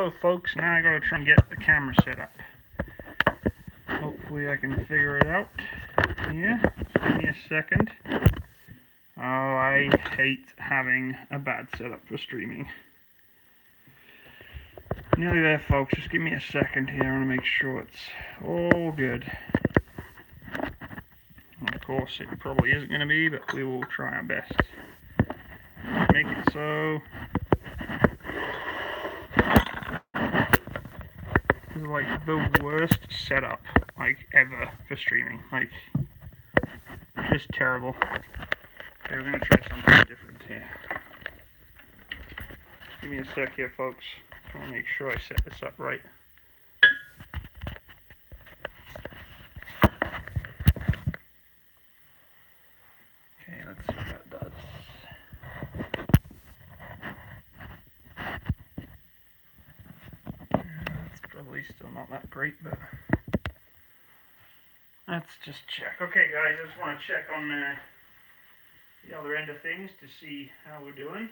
Oh folks, now I gotta try and get the camera set up. Hopefully I can figure it out. Yeah, give me a second. Oh, I hate having a bad setup for streaming. Nearly there folks, just give me a second here. I want to make sure it's all good. Of course it probably isn't going to be, but we will try our best. Make it so. This is like the worst setup like ever for streaming. Like just terrible. Okay, we're gonna try something different here. Give me a sec here folks. I want to make sure I set this up right. Okay, let's see what that does. It's probably still not that great, but let's just check. Okay guys, I just want to check on the other end of things to see how we're doing.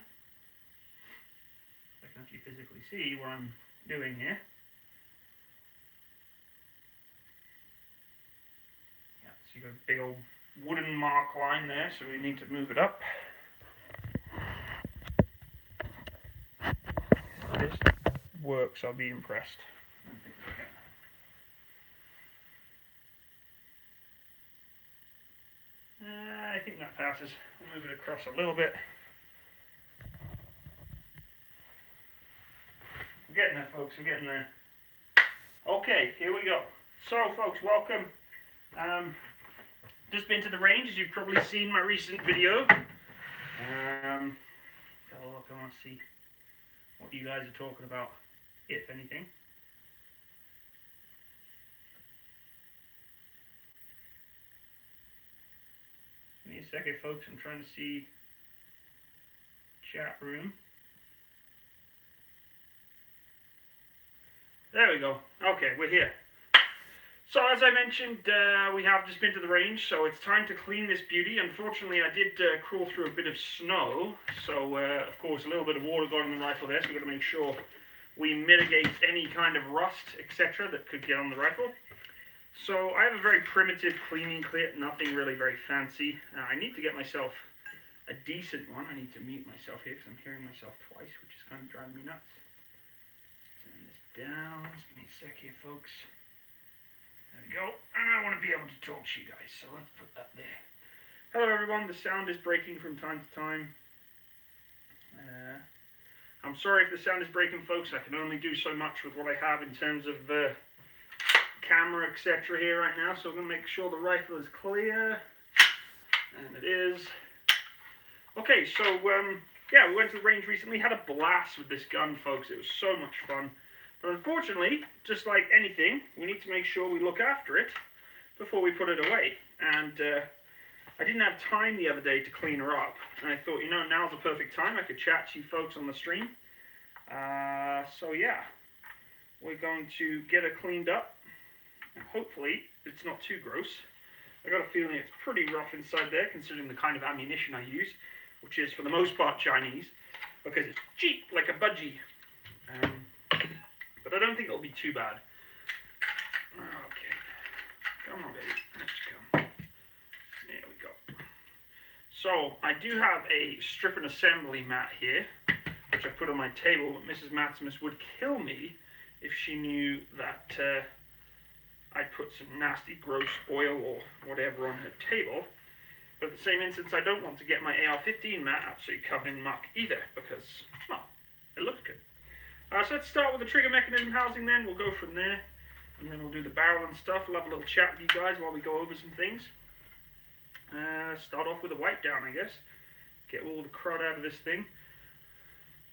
I can actually physically see what I'm doing here. Yeah, so you've got a big old wooden mark line there, so we need to move it up. If this works, I'll be impressed. I think that passes. We'll move it across a little bit. We're getting there, folks. We're getting there. Okay, here we go. So, folks, welcome. Just been to the range, as you've probably seen my recent video. Have a look. I want to see what you guys are talking about, if anything. Give me a second, folks. I'm trying to see chat room. There we go. Okay, we're here. So as I mentioned, we have just been to the range, so it's time to clean this beauty. Unfortunately, I did crawl through a bit of snow, so of course a little bit of water got in the rifle there, so we've got to make sure we mitigate any kind of rust, etc. that could get on the rifle. So I have a very primitive cleaning kit, nothing really very fancy. I need to get myself a decent one. I need to mute myself here because I'm hearing myself twice, which is kind of driving me nuts. Turn this down. Just give me a sec here, folks. There we go. And I want to be able to talk to you guys, so let's put that there. Hello everyone, the sound is breaking from time to time. I'm sorry if the sound is breaking, folks. I can only do so much with what I have in terms of camera, etc. here right now, so I'm going to make sure the rifle is clear. And it is. Okay, so yeah, we went to the range recently, had a blast with this gun, folks. It was so much fun. But unfortunately, just like anything, we need to make sure we look after it before we put it away. And I didn't have time the other day to clean her up. And I thought, you know, now's the perfect time. I could chat to you folks on the stream. So yeah, we're going to get her cleaned up. And hopefully, it's not too gross. I got a feeling it's pretty rough inside there, considering the kind of ammunition I use, which is for the most part Chinese, because it's cheap like a budgie. But I don't think it'll be too bad. Okay. Come on, baby. Let's go. There we go. So, I do have a strip and assembly mat here, which I put on my table. Mrs. Matsimus would kill me if she knew that I'd put some nasty, gross oil or whatever on her table. But at the same instance, I don't want to get my AR-15 mat absolutely covered in muck either, because, well, it looks good. So let's start with the trigger mechanism housing then. We'll go from there, and then we'll do the barrel and stuff. We'll have a little chat with you guys while we go over some things. Start off with a wipe down, I guess. Get all the crud out of this thing.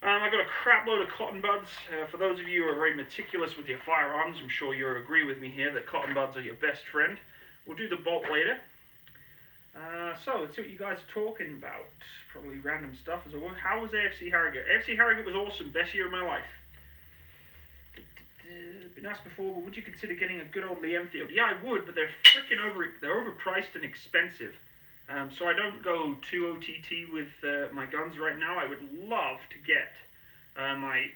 I've got a crap load of cotton buds. For those of you who are very meticulous with your firearms, I'm sure you'll agree with me here that cotton buds are your best friend. We'll do the bolt later. So let's see what you guys are talking about. Probably random stuff as well. How was AFC Harrogate? AFC Harrogate was awesome. Best year of my life. Been asked before, but would you consider getting a good old Lee Enfield? Yeah, I would, but they're freaking overpriced and expensive. So I don't go too OTT with my guns right now. I would love to get my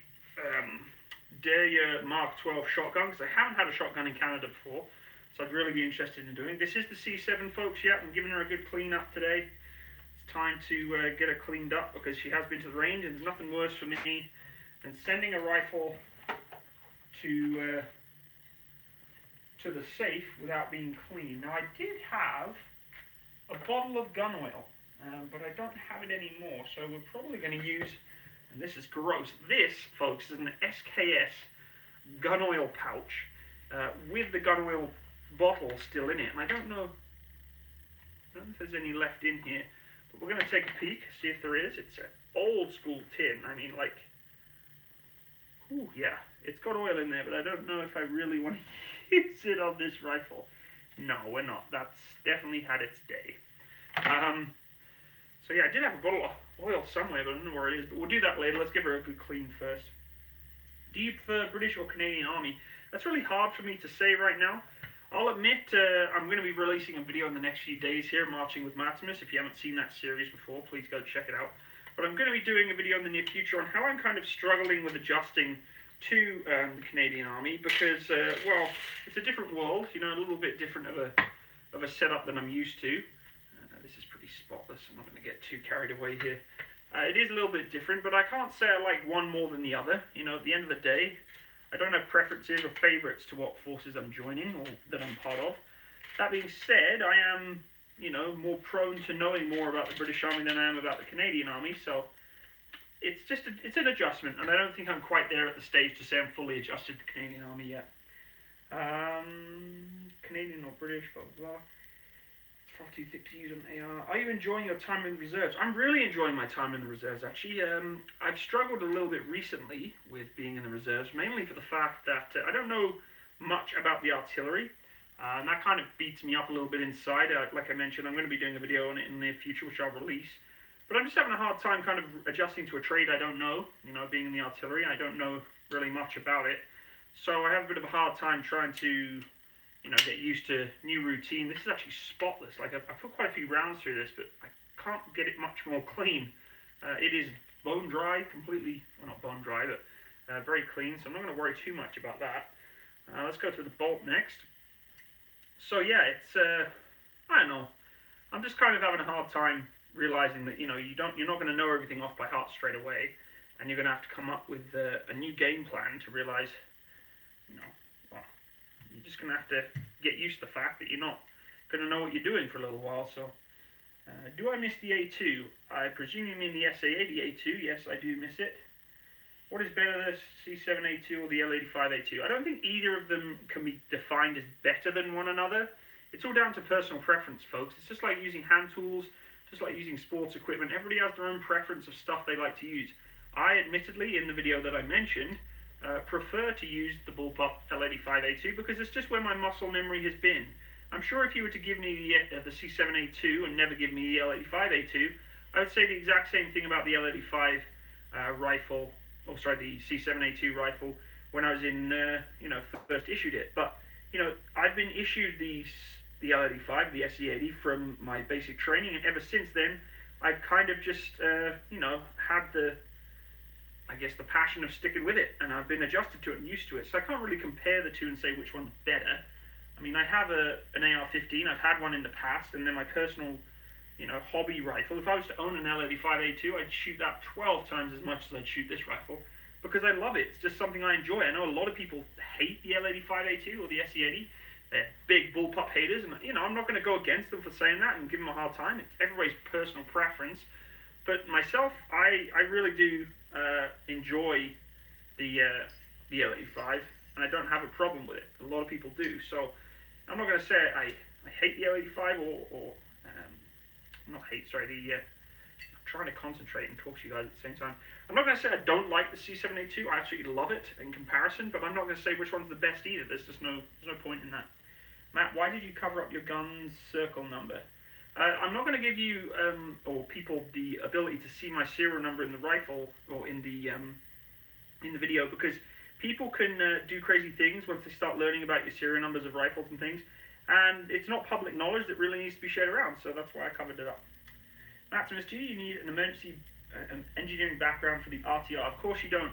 Deria Mark 12 shotgun, because I haven't had a shotgun in Canada before, so I'd really be interested in doing. This is the C7, folks. Yeah, I'm giving her a good clean up today. It's time to get her cleaned up, because she has been to the range, and there's nothing worse for me than sending a rifle to the safe without being clean. Now, I did have a bottle of gun oil, but I don't have it anymore, so we're probably going to use, and this is gross, this, folks, is an SKS gun oil pouch with the gun oil bottle still in it, and I don't know if there's any left in here, but we're going to take a peek, see if there is. It's an old school tin. I mean, like, ooh, yeah, it's got oil in there, but I don't know if I really want to use it on this rifle. No, we're not. That's definitely had its day. So yeah, I did have a bottle of oil somewhere, but I don't know where it is, but we'll do that later. Let's give her a good clean first. Do you prefer British or Canadian Army? That's really hard for me to say right now. I'll admit I'm going to be releasing a video in the next few days here, Marching with Matsimus. If you haven't seen that series before, please go check it out. But I'm going to be doing a video in the near future on how I'm kind of struggling with adjusting to the Canadian Army, because, well, it's a different world, you know, a little bit different of a setup than I'm used to. This is pretty spotless. I'm not going to get too carried away here. It is a little bit different, but I can't say I like one more than the other. You know, at the end of the day, I don't have preferences or favourites to what forces I'm joining or that I'm part of. That being said, I am, you know, more prone to knowing more about the British Army than I am about the Canadian Army, so it's just it's an adjustment, and I don't think I'm quite there at the stage to say I'm fully adjusted to the Canadian Army yet. Canadian or British, blah blah blah. Far too thick to use an AR. Are you enjoying your time in the reserves? I'm really enjoying my time in the reserves, actually. I've struggled a little bit recently with being in the reserves, mainly for the fact that I don't know much about the artillery, and that kind of beats me up a little bit inside. Like I mentioned, I'm going to be doing a video on it in the near future, which I'll release. But I'm just having a hard time kind of adjusting to a trade I don't know. You know, being in the artillery, I don't know really much about it. So I have a bit of a hard time trying to, you know, get used to new routine. This is actually spotless. Like, I put quite a few rounds through this, but I can't get it much more clean. It is bone dry, completely, well, not bone dry, but very clean, so I'm not going to worry too much about that. Let's go through the bolt next. So yeah, it's, I don't know, I'm just kind of having a hard time realizing that, you know, you're not going to know everything off by heart straight away, and you're going to have to come up with a new game plan to realize, you know, well, you're just going to have to get used to the fact that you're not going to know what you're doing for a little while. So, do I miss the A2? I presume you mean the SA80 A2. Yes, I do miss it. What is better, the C7A2 or the L85A2? I don't think either of them can be defined as better than one another. It's all down to personal preference, folks. It's just like using hand tools, just like using sports equipment. Everybody has their own preference of stuff they like to use. I, admittedly, in the video that I mentioned, prefer to use the Bullpup L85A2 because it's just where my muscle memory has been. I'm sure if you were to give me the C7A2 and never give me the L85A2, I would say the exact same thing about the L85 rifle, or sorry, the C7A2 rifle when I was in, you know, first issued it. But, you know, I've been issued the L85, the SE80 from my basic training, and ever since then, I've kind of just, you know, had the, I guess, the passion of sticking with it, and I've been adjusted to it and used to it. So I can't really compare the two and say which one's better. I mean, I have an AR-15, I've had one in the past, and then my personal, you know, hobby rifle. If I was to own an L85A2, I'd shoot that 12 times as much as I'd shoot this rifle, because I love it. It's just something I enjoy. I know a lot of people hate the L85A2 or the SE80. They're big bullpup haters, and, you know, I'm not going to go against them for saying that and give them a hard time. It's everybody's personal preference. But myself, I really do enjoy the L85, and I don't have a problem with it. A lot of people do. So I'm not going to say I hate the L85 or not hate, sorry, I'm trying to concentrate and talk to you guys at the same time. I'm not going to say I don't like the C7A2. I absolutely love it in comparison, but I'm not going to say which one's the best either. There's no point in that. Matt, why did you cover up your gun's circle number? I'm not going to give you or people the ability to see my serial number in the rifle or in the video, because people can do crazy things once they start learning about your serial numbers of rifles and things, and it's not public knowledge that really needs to be shared around. So that's why I covered it up. Matsimus, do you need an emergency engineering background for the RTR? Of course you don't.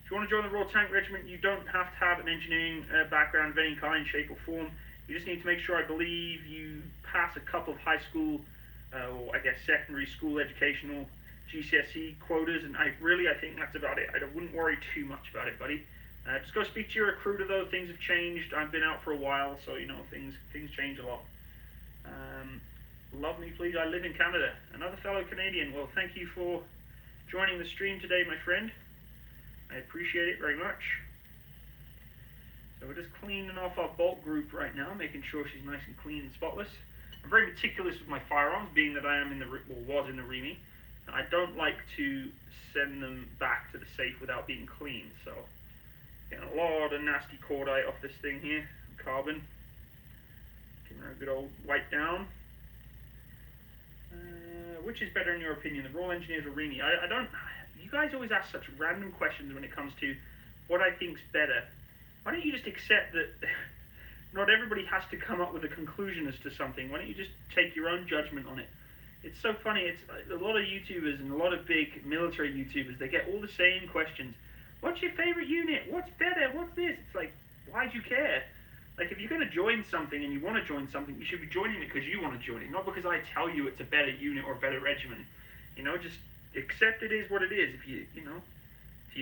If you want to join the Royal Tank Regiment, you don't have to have an engineering background of any kind, shape, or form. You just need to make sure, I believe, you pass a couple of high school, or I guess secondary school educational GCSE quotas, and I think that's about it. I wouldn't worry too much about it, buddy. Just go speak to your recruiter, though. Things have changed. I've been out for a while, so, you know, things change a lot. Love me, please. I live in Canada. Another fellow Canadian. Well, thank you for joining the stream today, my friend. I appreciate it very much. So we're just cleaning off our bolt group right now, making sure she's nice and clean and spotless. I'm very meticulous with my firearms, being that I am in the, or was in the REME. I don't like to send them back to the safe without being cleaned, so getting a lot of nasty cordite off this thing here, carbon. Giving her a good old wipe down. Which is better in your opinion, the Royal Engineers or REME? I don't. You guys always ask such random questions when it comes to what I think's better. Why don't you just accept that not everybody has to come up with a conclusion as to something? Why don't you just take your own judgment on it? It's so funny. It's a lot of YouTubers and a lot of big military YouTubers. They get all the same questions. What's your favorite unit? What's better? What's this? It's like, why do you care? Like, if you're going to join something and you want to join something, you should be joining it because you want to join it, not because I tell you it's a better unit or a better regiment. You know, just accept it is what it is. If you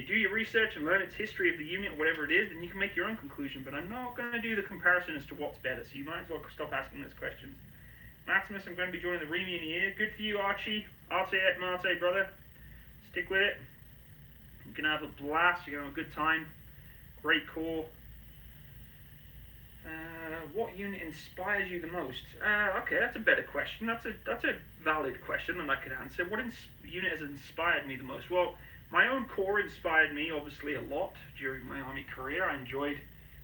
do your research and learn its history of the unit or whatever it is, then you can make your own conclusion. But I'm not going to do the comparison as to what's better, so you might as well stop asking those questions. Matsimus, I'm going to be joining the REME in a year. Good for you, Archie. Arte et Marte, brother. Stick with it. You're going to have a blast. You're going to have a good time. Great corps. What unit inspires you the most? Okay, that's a better question. That's a valid question that I could answer. What unit has inspired me the most? Well, my own corps inspired me, obviously, a lot during my Army career. I enjoyed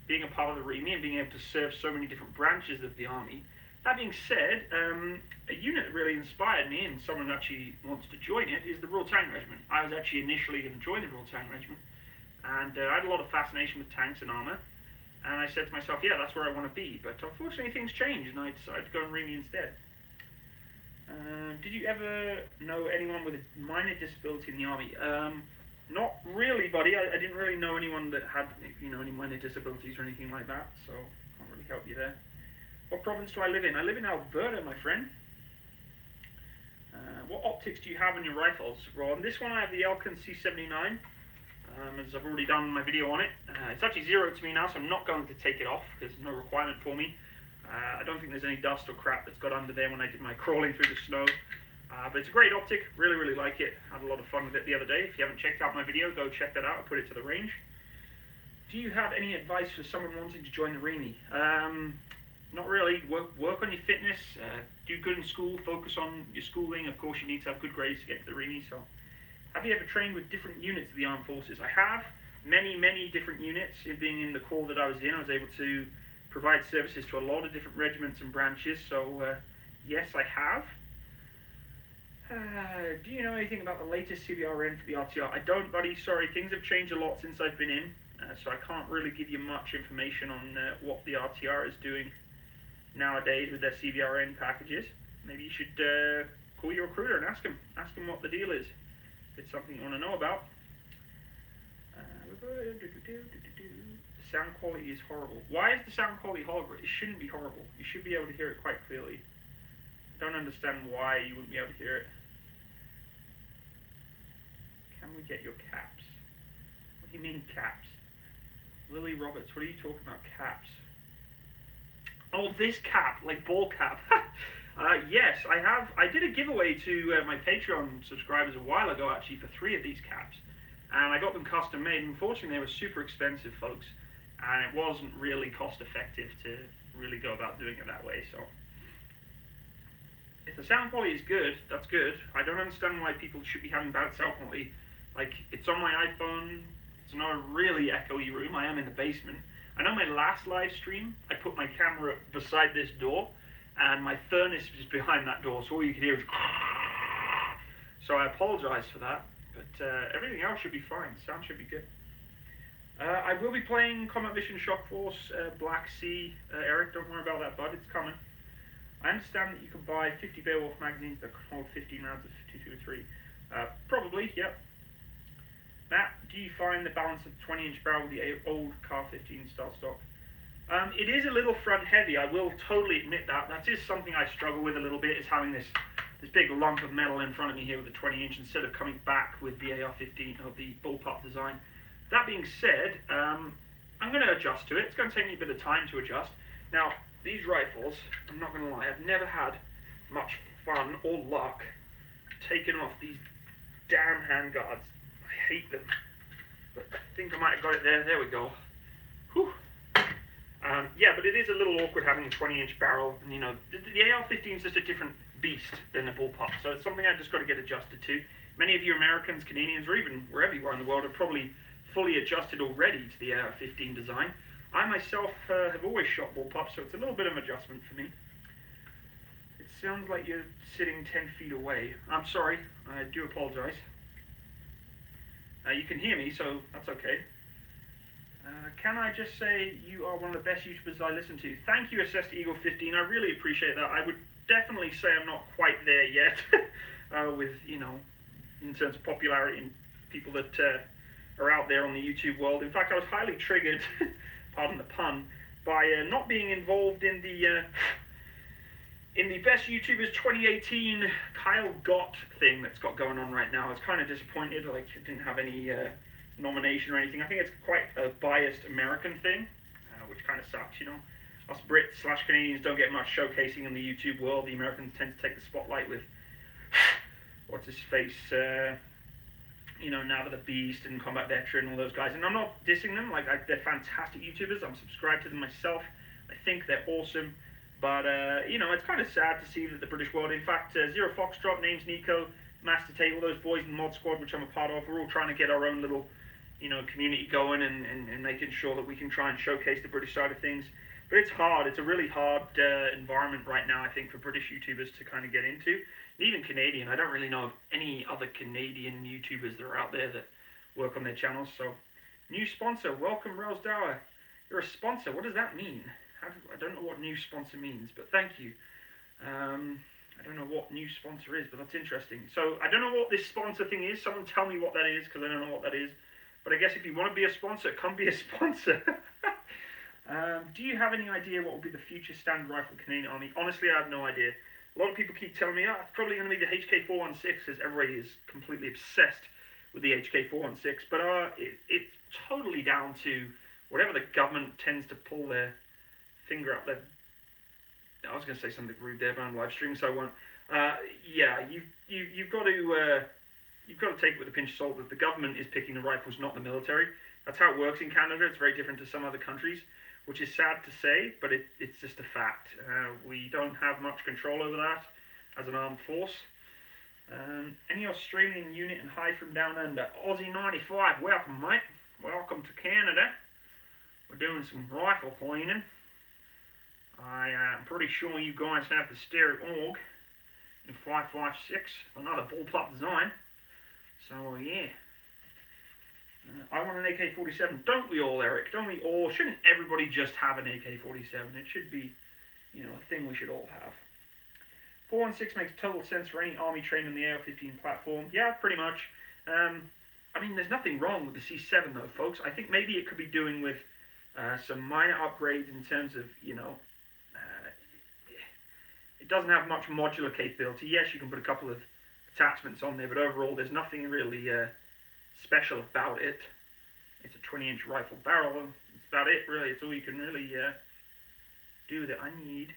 being a part of the REME and being able to serve so many different branches of the Army. That being said, a unit that really inspired me, and someone actually wants to join it, is the Royal Tank Regiment. I was actually initially going to join the Royal Tank Regiment, and I had a lot of fascination with tanks and armour. And I said to myself, yeah, that's where I want to be. But unfortunately, things changed, and I decided to go in REME instead. Did you ever know anyone with a minor disability in the Army? Not really, buddy. I didn't really know anyone that had, any minor disabilities or anything like that, so can't really help you there. What province do I live in? I live in Alberta, my friend. What optics do you have on your rifles? Well, on this one, I have the Elkin C7A2. As I've already done my video on it. It's actually zeroed to me now, so I'm not going to take it off. There's no requirement for me. I don't think there's any dust or crap that's got under there when I did my crawling through the snow. But it's a great optic. Really, really like it. Had a lot of fun with it the other day. If you haven't checked out my video, go check that out. I put it to the range. Do you have any advice for someone wanting to join the REME? Not really. Work on your fitness. Do good in school. Focus on your schooling. Of course, you need to have good grades to get to the REME, so... Have you ever trained with different units of the armed forces? I have. Many, many different units. Being in the corps that I was in, I was able to provide services to a lot of different regiments and branches. So, yes, I have. Do you know anything about the latest CBRN for the RTR? I don't, buddy. Sorry, things have changed a lot since I've been in. So I can't really give you much information on what the RTR is doing nowadays with their CBRN packages. Maybe you should call your recruiter and ask him. Ask him what the deal is. If it's something you want to know about. The sound quality is horrible. Why is the sound quality horrible? It shouldn't be horrible. You should be able to hear it quite clearly. I don't understand why you wouldn't be able to hear it. Can we get your caps? What do you mean caps? Lily Roberts, what are you talking about caps? Oh, this cap, like ball cap. Yes, I have. I did a giveaway to my Patreon subscribers a while ago, actually, for 3 of these caps. And I got them custom made. Unfortunately, they were super expensive, folks. And it wasn't really cost effective to really go about doing it that way. So, if the sound quality is good, that's good. I don't understand why people should be having bad sound quality. Like, it's on my iPhone. It's not a really echoey room. I am in the basement. I know my last live stream, I put my camera beside this door. And my furnace is behind that door, so all you can hear is... So I apologise for that, but everything else should be fine. Sound should be good. I will be playing Combat Mission Shock Force Black Sea. Eric, don't worry about that, bud. It's coming. I understand that you can buy 50 Beowulf magazines that hold 15 rounds of 223. Probably, yep. Matt, do you find the balance of 20-inch barrel with the old Car 15 style stock? It is a little front heavy, I will totally admit that. That is something I struggle with a little bit, is having this big lump of metal in front of me here with the 20-inch instead of coming back with the AR-15 or the Bullpup design. That being said, I'm going to adjust to it. It's going to take me a bit of time to adjust. Now, these rifles, I'm not going to lie, I've never had much fun or luck taking off these damn handguards. I hate them. But I think I might have got it there. There we go. Whew. Yeah, but it is a little awkward having a 20-inch barrel. And, you know, the AR-15 is just a different beast than a Bullpup. So it's something I've just got to get adjusted to. Many of you Americans, Canadians, or even wherever you are in the world are probably fully adjusted already to the AR-15 design. I myself have always shot Bullpup, so it's a little bit of an adjustment for me. It sounds like you're sitting 10 feet away. I'm sorry, I do apologize. You can hear me, so that's okay. Can I just say you are one of the best YouTubers I listen to? Thank you, Assessed Eagle 15. I really appreciate that. I would definitely say I'm not quite there yet with, you know, in terms of popularity and people that are out there on the YouTube world. In fact, I was highly triggered, pardon the pun, by not being involved in the Best YouTubers 2018 Kyle Gott thing that's got going on right now. I was kind of disappointed, like it didn't have any nomination or anything. I think it's quite a biased American thing, which kind of sucks, you know. Us Brits/Canadians don't get much showcasing in the YouTube world. The Americans tend to take the spotlight with, what's his face, you know, Nav the Beast and Combat Veteran, all those guys. And I'm not dissing them, like they're fantastic YouTubers. I'm subscribed to them myself. I think they're awesome. But, you know, it's kind of sad to see that the British world, in fact, Zero Foxtrot, Names Nico, Master Tate, all those boys in Mod Squad, which I'm a part of, we're all trying to get our own little, you know, community going and making sure that we can try and showcase the British side of things. But it's hard. It's a really hard environment right now, I think, for British YouTubers to kind of get into. And even Canadian. I don't really know of any other Canadian YouTubers that are out there that work on their channels. So, new sponsor. Welcome, Rose Dower. You're a sponsor. What does that mean? I don't know what new sponsor means, but thank you. I don't know what new sponsor is, but that's interesting. So I don't know what this sponsor thing is. Someone tell me what that is, because I don't know what that is. But I guess if you want to be a sponsor, come be a sponsor. Do you have any idea what will be the future standard rifle Canadian Army? Honestly, I have no idea. A lot of people keep telling me, it's probably going to be the HK416, because everybody is completely obsessed with the HK416. But it's totally down to whatever the government tends to pull their finger up there. I was going to say something rude there, but I'm live streaming, so I won't. Yeah, you've got to take it with a pinch of salt that the government is picking the rifles, not the military. That's how it works in Canada. It's very different to some other countries, which is sad to say, but it's just a fact. We don't have much control over that as an armed force. Any Australian unit and high from down under? Aussie 95, welcome, mate. Welcome to Canada. We're doing some rifle cleaning. I'm pretty sure you guys have the Stereo Org in 556, another Bullpup design. So, yeah. I want an AK-47. Don't we all, Eric? Don't we all? Shouldn't everybody just have an AK-47? It should be, you know, a thing we should all have. 416 makes total sense for any army trained on the AR-15 platform. Yeah, pretty much. I mean, there's nothing wrong with the C7, though, folks. I think maybe it could be doing with some minor upgrades in terms of, you know, it doesn't have much modular capability. Yes, you can put a couple of attachments on there, but overall there's nothing really special about it. It's a 20-inch rifle barrel. That's about it, really. It's all you can really do with it. I need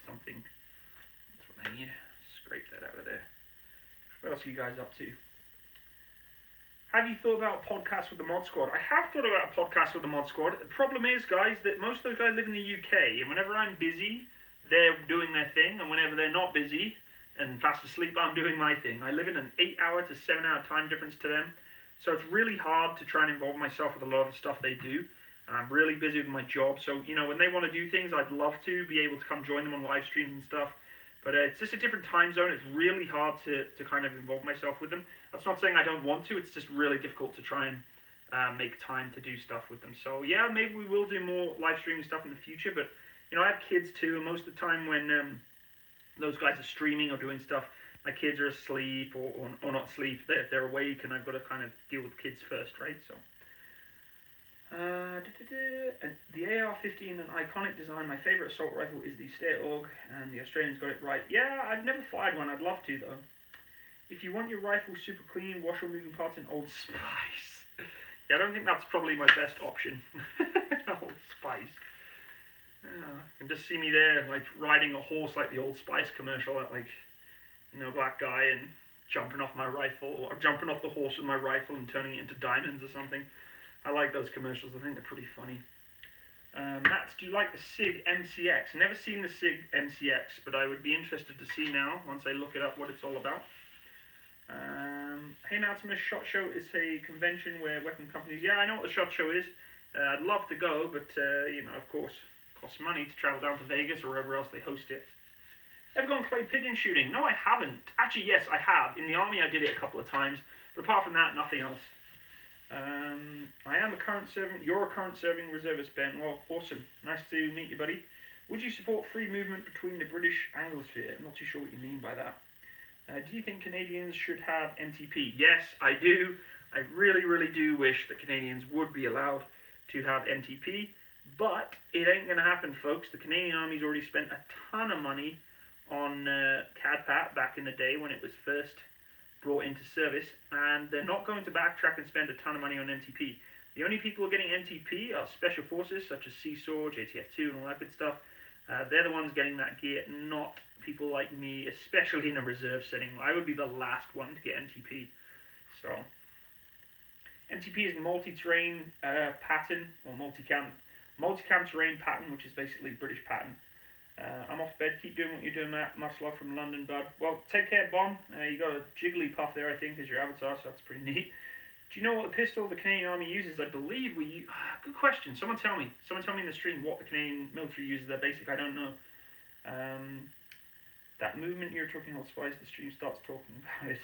something. That's what I need. Scrape that out of there. What else are you guys up to? Have you thought about podcasts with the Mod Squad? I have thought about a podcast with the Mod Squad. The problem is, guys, that most of those guys live in the UK, and whenever I'm busy, they're doing their thing, and whenever they're not busy and fast asleep, I'm doing my thing. I live in an 8-hour to 7-hour time difference to them, so it's really hard to try and involve myself with a lot of the stuff they do. I'm really busy with my job, so, you know, when they want to do things, I'd love to be able to come join them on live streams and stuff, but it's just a different time zone. It's really hard to kind of involve myself with them. That's not saying I don't want to, it's just really difficult to try and make time to do stuff with them. So, yeah, maybe we will do more live streaming stuff in the future, but, you know, I have kids too, and most of the time when those guys are streaming or doing stuff, my kids are asleep or not asleep, they're awake, and I've got to kind of deal with kids first, right? So. The AR-15, an iconic design. My favourite assault rifle is the Stay-Org, and the Australians got it right. Yeah, I've never fired one. I'd love to, though. If you want your rifle super clean, wash removing parts in Old Spice. Yeah, I don't think that's probably my best option. Old Spice. You can just see me there, like, riding a horse like the Old Spice commercial, that, like, you know, black guy, and jumping off my rifle, or jumping off the horse with my rifle and turning it into diamonds or something. I like those commercials. I think they're pretty funny. Matt, do you like the SIG MCX? Never seen the SIG MCX, but I would be interested to see now, once I look it up, what it's all about. Hey Matsimus, SHOT Show is a convention where weapon companies... Yeah, I know what the SHOT Show is. I'd love to go, but, you know, of course, it costs money to travel down to Vegas or wherever else they host it. Ever gone and play pigeon shooting? No, I haven't. Actually, yes, I have. In the army, I did it a couple of times, but apart from that, nothing else. I am a current serving. You're a current serving reservist, Ben. Well, awesome. Nice to meet you, buddy. Would you support free movement between the British Anglosphere? I'm not too sure what you mean by that. Do you think Canadians should have MTP? Yes, I do. I really, really do wish that Canadians would be allowed to have MTP, but it ain't going to happen, folks. The Canadian Army's already spent a ton of money on CADPAT back in the day when it was first brought into service, and they're not going to backtrack and spend a ton of money on MTP. The only people who are getting MTP are special forces such as CSAW, JTF2 and all that good stuff. They're the ones getting that gear, not people like me, especially in a reserve setting. I would be the last one to get MTP. So, MTP is multi-terrain pattern, or multi-cam terrain pattern, which is basically British pattern. I'm off bed. Keep doing what you're doing, Matt. Much love from London, bud. Well, take care, Bomb. You got a jiggly puff there, I think, as your avatar, so that's pretty neat. Do you know what the pistol the Canadian Army uses? I believe we... good question. Someone tell me. Someone tell me in the stream what the Canadian military uses. Their basic. I don't know. That movement you're talking about, Spice, the stream starts talking about it.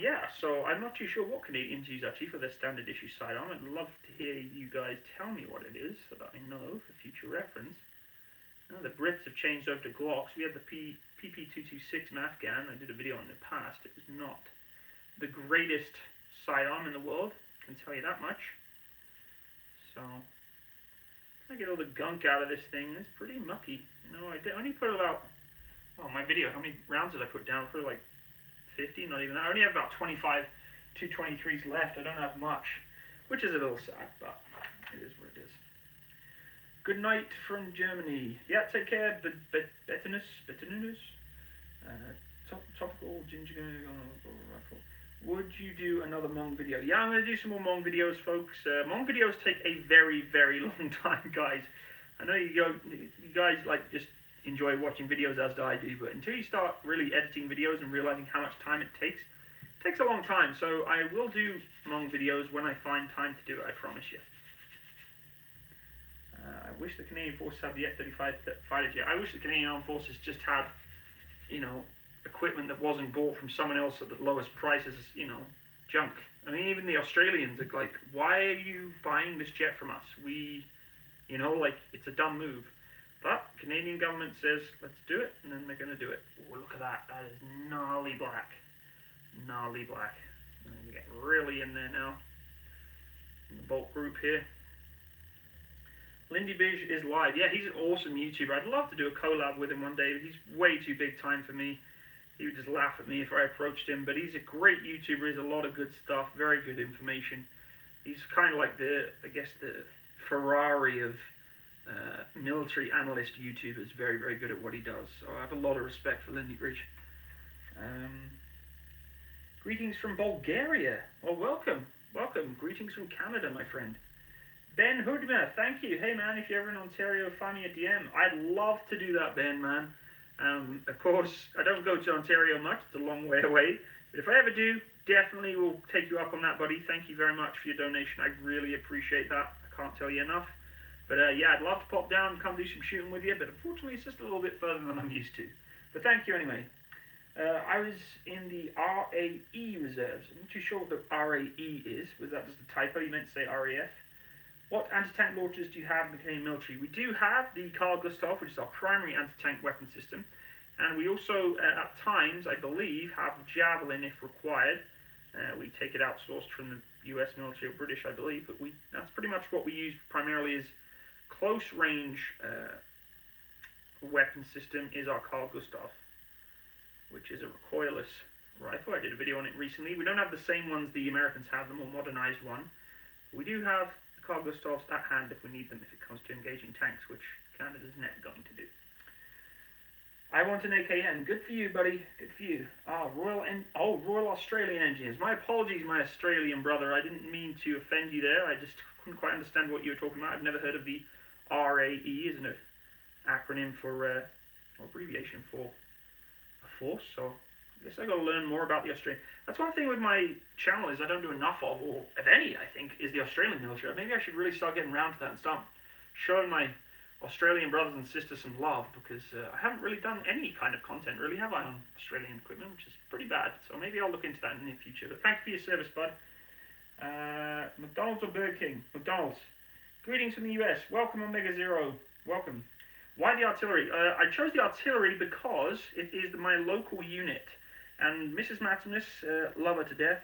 Yeah, so I'm not too sure what Canadians use, actually, for their standard issue sidearm. I'd love to hear you guys tell me what it is, so that I know for future reference. No, the Brits have changed over to Glocks. We have the PP226 Afghan. I did a video on it in the past. It was not the greatest sidearm in the world, I can tell you that much. So, I get all the gunk out of this thing. It's pretty mucky. No, I only put about, well, my video, how many rounds did I put down? For like 50, not even that. I only have about 25 223s left. I don't have much, which is a little sad, but it is what it is. Good night from Germany. Yeah, take care. Bettinus. Topical ginger rifle. Would you do another Mong video? Yeah, I'm going to do some more Mong videos, folks. Mong videos take a very, very long time, guys. I know you guys like just enjoy watching videos as I do, but until you start really editing videos and realizing how much time it takes a long time. So I will do Mong videos when I find time to do it, I promise you. I wish the Canadian Forces had the F-35 fighter jet. I wish the Canadian Armed Forces just had, you know, equipment that wasn't bought from someone else at the lowest prices, you know, junk. I mean, even the Australians are like, why are you buying this jet from us? You know, like, it's a dumb move. But Canadian government says, let's do it, and then they're going to do it. Oh, look at that. That is gnarly black. Gnarly black. And you get really in there now. In the Bolt group here. Lindy Bish is live. Yeah, he's an awesome YouTuber. I'd love to do a collab with him one day, but he's way too big time for me. He would just laugh at me if I approached him, but he's a great YouTuber. He's a lot of good stuff, very good information. He's kind of like the Ferrari of military analyst YouTubers. Very, very good at what he does. So I have a lot of respect for Lindy Bridge. Greetings from Bulgaria. Well, welcome. Welcome. Greetings from Canada, my friend. Ben Hoodmer, thank you. Hey, man, if you're ever in Ontario, find me a DM. I'd love to do that, Ben, man. Of course, I don't go to Ontario much. It's a long way away. But if I ever do, definitely will take you up on that, buddy. Thank you very much for your donation. I really appreciate that. I can't tell you enough. But, yeah, I'd love to pop down and come do some shooting with you. But unfortunately, it's just a little bit further than I'm used to. But thank you anyway. I was in the RAE reserves. I'm not too sure what the RAE is. Was that just a typo? You meant to say RAF? What anti-tank launchers do you have in the Canadian military? We do have the Carl Gustav, which is our primary anti-tank weapon system. And we also, at times, I believe, have javelin if required. We take it outsourced from the US military or British, I believe, but that's pretty much what we use primarily is close range weapon system is our Carl Gustav, which is a recoilless rifle. I did a video on it recently. We don't have the same ones the Americans have, the more modernized one. We do have the Carl Gustavs at hand if we need them, if it comes to engaging tanks, which Canada's not going to do. I want an AKN. Good for you, buddy. Good for you. Royal Australian Engineers. My apologies, my Australian brother. I didn't mean to offend you there. I just couldn't quite understand what you were talking about. I've never heard of the RAE, isn't it? Acronym for, or abbreviation for a force. So I guess I got to learn more about the Australian. That's one thing with my channel is I don't do enough of, or of any, I think, is the Australian military. Maybe I should really start getting around to that and start showing my Australian brothers and sisters some love, because I haven't really done any kind of content, really, have I, on Australian equipment, which is pretty bad. So maybe I'll look into that in the near future. But thanks for your service, bud. McDonald's or Burger King? McDonald's. Greetings from the US. Welcome, Omega Zero. Welcome. Why the artillery? I chose the artillery because it is my local unit. And Mrs. Matsimus, love her to death,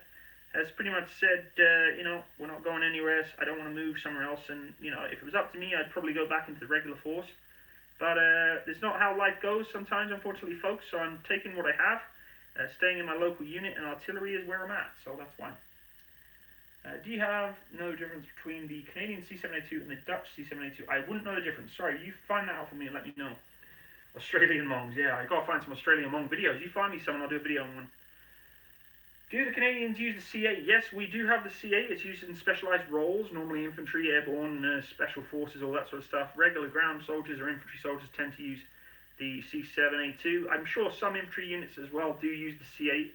has pretty much said, we're not going anywhere. I don't want to move somewhere else. And, if it was up to me, I'd probably go back into the regular force. But it's not how life goes sometimes, unfortunately, folks. So I'm taking what I have, staying in my local unit, and artillery is where I'm at. So that's fine. Do you have no difference between the Canadian C7A2 and the Dutch C7A2? I wouldn't know the difference. Sorry, you find that out for me and let me know. Australian Mongs, yeah. I gotta find some Australian Mong videos. You find me some and I'll do a video on one. Do the Canadians use the C8? Yes, we do have the C8. It's used in specialized roles, normally infantry, airborne, special forces, all that sort of stuff. Regular ground soldiers or infantry soldiers tend to use the C7A2. I'm sure some infantry units as well do use the C8,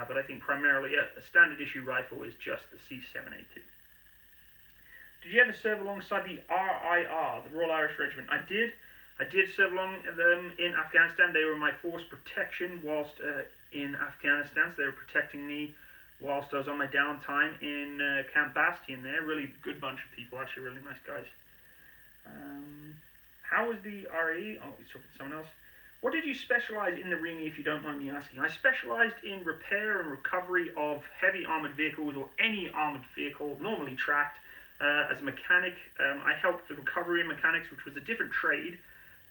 but I think primarily a standard issue rifle is just the C7A2. Did you ever serve alongside the RIR, the Royal Irish Regiment? I did. I did serve along them in Afghanistan. They were my force protection whilst in Afghanistan. So they were protecting me whilst I was on my downtime in Camp Bastion there. Really good bunch of people, actually, really nice guys. How was the RAE? Oh, he's talking to someone else. What did you specialize in the Ring, if you don't mind me asking? I specialized in repair and recovery of heavy armored vehicles or any armored vehicle, normally tracked. As a mechanic, I helped the recovery mechanics, which was a different trade,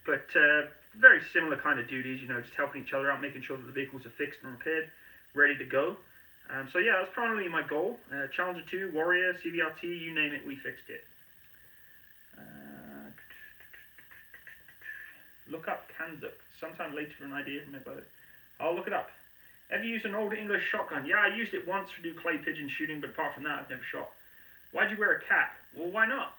but very similar kind of duties, just helping each other out, making sure that the vehicles are fixed and repaired, ready to go. So yeah, that's primarily my goal. Challenger 2, Warrior, CVRT, you name it, we fixed it. Look up Kanzuk. Sometime later for an idea from it, but I'll look it up. Ever used an old English shotgun? Yeah, I used it once to do clay pigeon shooting, but apart from that, I've never shot. Why'd you wear a cap? Well, why not?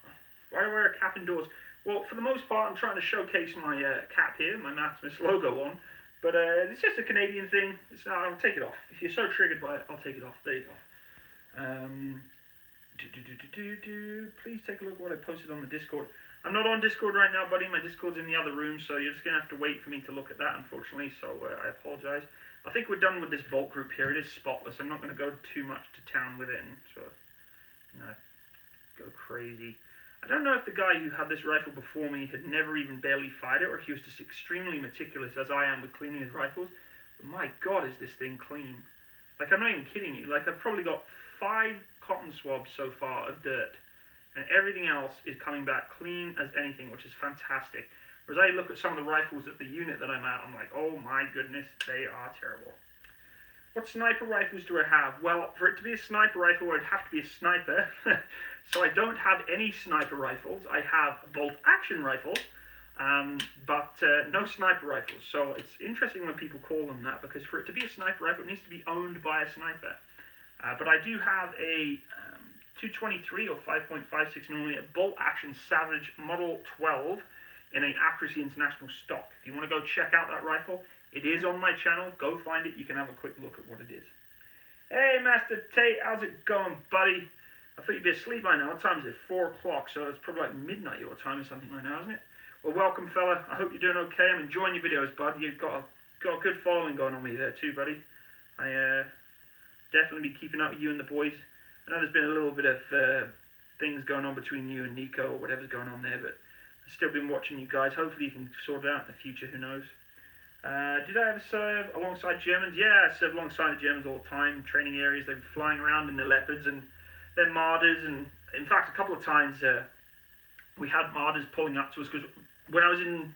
Why do I wear a cap indoors? Well, for the most part, I'm trying to showcase my cap here, my Matsimus logo on, but it's just a Canadian thing. I'll take it off. If you're so triggered by it, I'll take it off. There you go. Please take a look at what I posted on the Discord. I'm not on Discord right now, buddy. My Discord's in the other room, so you're just going to have to wait for me to look at that, unfortunately, so I apologize. I think we're done with this bulk group here. It is spotless. I'm not going to go too much to town with it and sort of, go crazy. I don't know if the guy who had this rifle before me had never even barely fired it, or if he was just extremely meticulous, as I am with cleaning his rifles. But my God, is this thing clean. Like, I'm not even kidding you. Like, I've probably got 5 cotton swabs so far of dirt, and everything else is coming back clean as anything, which is fantastic. Whereas I look at some of the rifles at the unit that I'm at, I'm like, oh my goodness, they are terrible. What sniper rifles do I have? Well, for it to be a sniper rifle, I'd have to be a sniper. So I don't have any sniper rifles. I have bolt-action rifles, but no sniper rifles. So it's interesting when people call them that, because for it to be a sniper rifle, it needs to be owned by a sniper. But I do have a 223 or 5.56mm bolt-action Savage Model 12 in an Accuracy International stock. If you want to go check out that rifle, it is on my channel. Go find it. You can have a quick look at what it is. Hey, Master Tate, how's it going, buddy? I thought you'd be asleep by now. What time is it? 4 o'clock, so it's probably like midnight your time or something like now, isn't it? Well, welcome, fella. I hope you're doing okay. I'm enjoying your videos, bud. You've got a good following going on with you there too, buddy. I definitely be keeping up with you and the boys. I know there's been a little bit of things going on between you and Nico or whatever's going on there, but I've still been watching you guys. Hopefully you can sort it out in the future, who knows. Did I ever serve alongside Germans? Yeah, I served alongside the Germans all the time, training areas. They were flying around in the Leopards and their Marders, and in fact, a couple of times we had Marders pulling up to us, because when I was in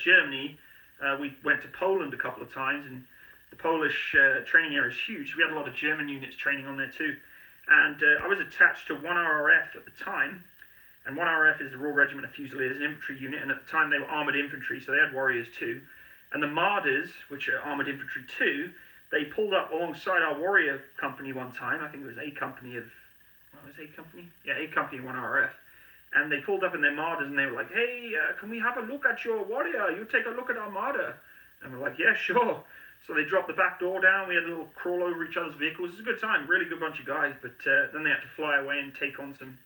Germany, we went to Poland a couple of times, and the Polish training area is huge. We had a lot of German units training on there too, and I was attached to 1RF at the time, and 1RF is the Royal Regiment of Fusiliers, an infantry unit, and at the time they were armoured infantry, so they had warriors too. And the Marders, which are armoured infantry too, they pulled up alongside our warrior company one time. I think it was A Company of, what was A Company? Yeah, A Company 1RF. And they pulled up in their Marders and they were like, hey, can we have a look at your warrior? You take a look at our Marder. And we're like, yeah, sure. So they dropped the back door down. We had a little crawl over each other's vehicles. It was a good time, really good bunch of guys. But then they had to fly away and take on some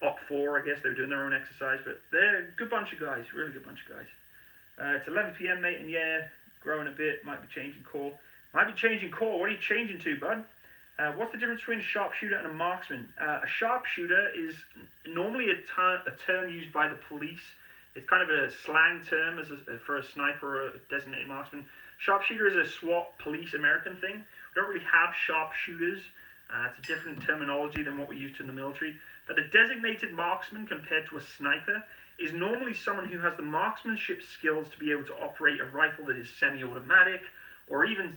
Op 4, I guess. They were doing their own exercise. But they're a good bunch of guys, really good bunch of guys. It's 11 p.m., mate, and yeah, growing a bit, might be changing core. Might be changing core. What are you changing to, bud? What's the difference between a sharpshooter and a marksman? A sharpshooter is normally a term used by the police. It's kind of a slang term for a sniper or a designated marksman. Sharpshooter is a SWAT police American thing. We don't really have sharpshooters. It's a different terminology than what we used to in the military. But a designated marksman compared to a sniper is normally someone who has the marksmanship skills to be able to operate a rifle that is semi-automatic, or even,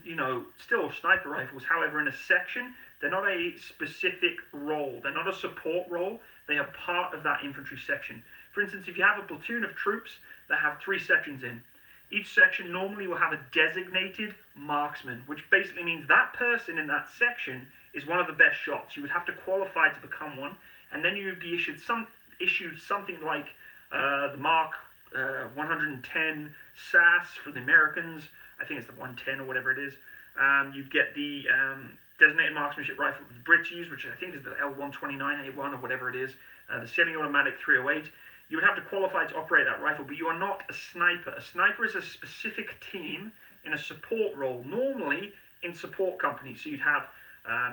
still sniper rifles. However, in a section, they're not a specific role. They're not a support role. They are part of that infantry section. For instance, if you have a platoon of troops that have 3 sections in, each section normally will have a designated marksman, which basically means that person in that section is one of the best shots. You would have to qualify to become one, and then you would be issued something like the Mark 110 SAS for the Americans. I think it's the 110 or whatever it is. You get the designated marksmanship rifle that the Brits use, which I think is the L129A1 or whatever it is. The semi-automatic 308. You would have to qualify to operate that rifle, but you are not a sniper. A sniper is a specific team in a support role, normally in support companies. So you'd have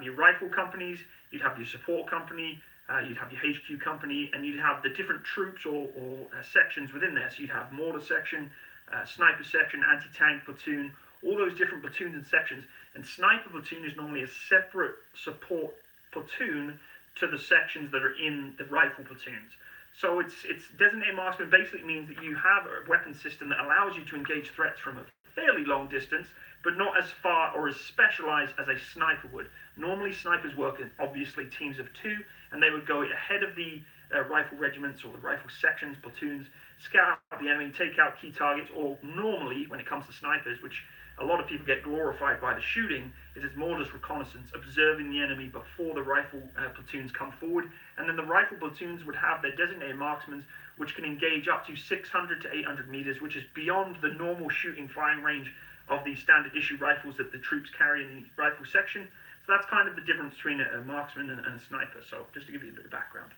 your rifle companies, you'd have your support company, you'd have your HQ company, and you'd have the different troops or sections within there. So you'd have mortar section, sniper section, anti-tank platoon, all those different platoons and sections. And sniper platoon is normally a separate support platoon to the sections that are in the rifle platoons. So it's designated marksman basically means that you have a weapon system that allows you to engage threats from a fairly long distance, but not as far or as specialized as a sniper would. Normally snipers work in obviously teams of 2, and they would go ahead of the rifle regiments or the rifle sections, platoons, scout out the enemy, take out key targets, or normally, when it comes to snipers, which a lot of people get glorified by the shooting, is it's more just reconnaissance, observing the enemy before the rifle platoons come forward, and then the rifle platoons would have their designated marksmen, which can engage up to 600 to 800 meters, which is beyond the normal shooting firing range of the standard issue rifles that the troops carry in the rifle section. So that's kind of the difference between a marksman and a sniper. So just to give you a bit of background.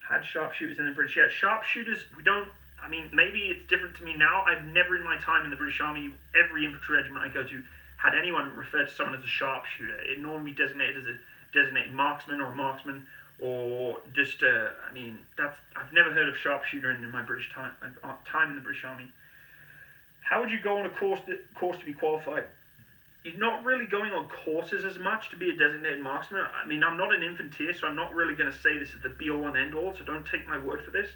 Had sharpshooters in the British. Yeah, sharpshooters, we don't, I mean, maybe it's different to me now. I've never in my time in the British Army, every infantry regiment I go to, had anyone refer to someone as a sharpshooter. It normally designated as a designated marksman or a marksman, or just, I've never heard of sharpshooter in my British time in the British Army. How would you go on a course to be qualified? You're not really going on courses as much to be a designated marksman. I mean, I'm not an infanteer, so I'm not really going to say this is the be-all and end-all, so don't take my word for this.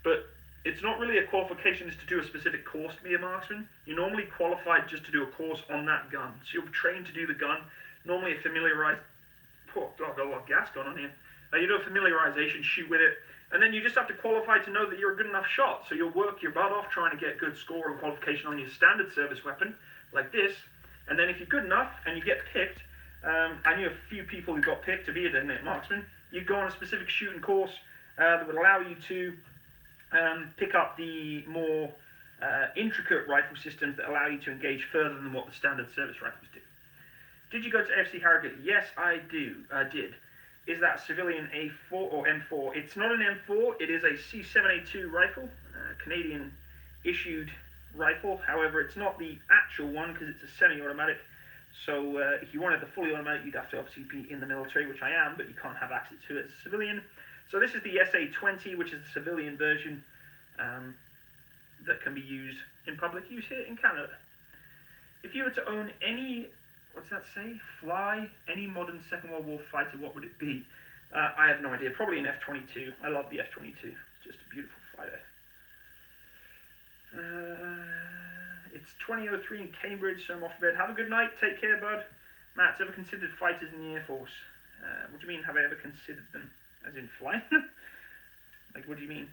But it's not really a qualification just to do a specific course to be a marksman. You're normally qualified just to do a course on that gun. So you're trained to do the gun, normally a familiarized... Oh, God, I've got a lot of gas going on here. You do a familiarization, shoot with it, and then you just have to qualify to know that you're a good enough shot. So you'll work your butt off trying to get good score and qualification on your standard service weapon, like this. And then if you're good enough and you get picked, and you have a few people who got picked to be a designated marksman, you go on a specific shooting course that would allow you to pick up the more intricate rifle systems that allow you to engage further than what the standard service rifles do. Did you go to FC Harrogate? Yes, I did. Is that a civilian A4 or M4? It's not an M4, it is a C7A2 rifle, Canadian issued rifle. However, it's not the actual one because it's a semi-automatic. So if you wanted the fully automatic, you'd have to obviously be in the military, which I am, but you can't have access to it as a civilian. So this is the SA20, which is the civilian version that can be used in public use here in Canada. If you were to own any, what's that say? Any modern Second World War fighter, what would it be? I have no idea. Probably an F-22. I love the F-22. It's just a beautiful fighter. It's 20:03 in Cambridge, so I'm off to bed. Have a good night. Take care, bud. Matt's ever considered fighters in the Air Force? What do you mean, have I ever considered them? As in flying? Like, what do you mean?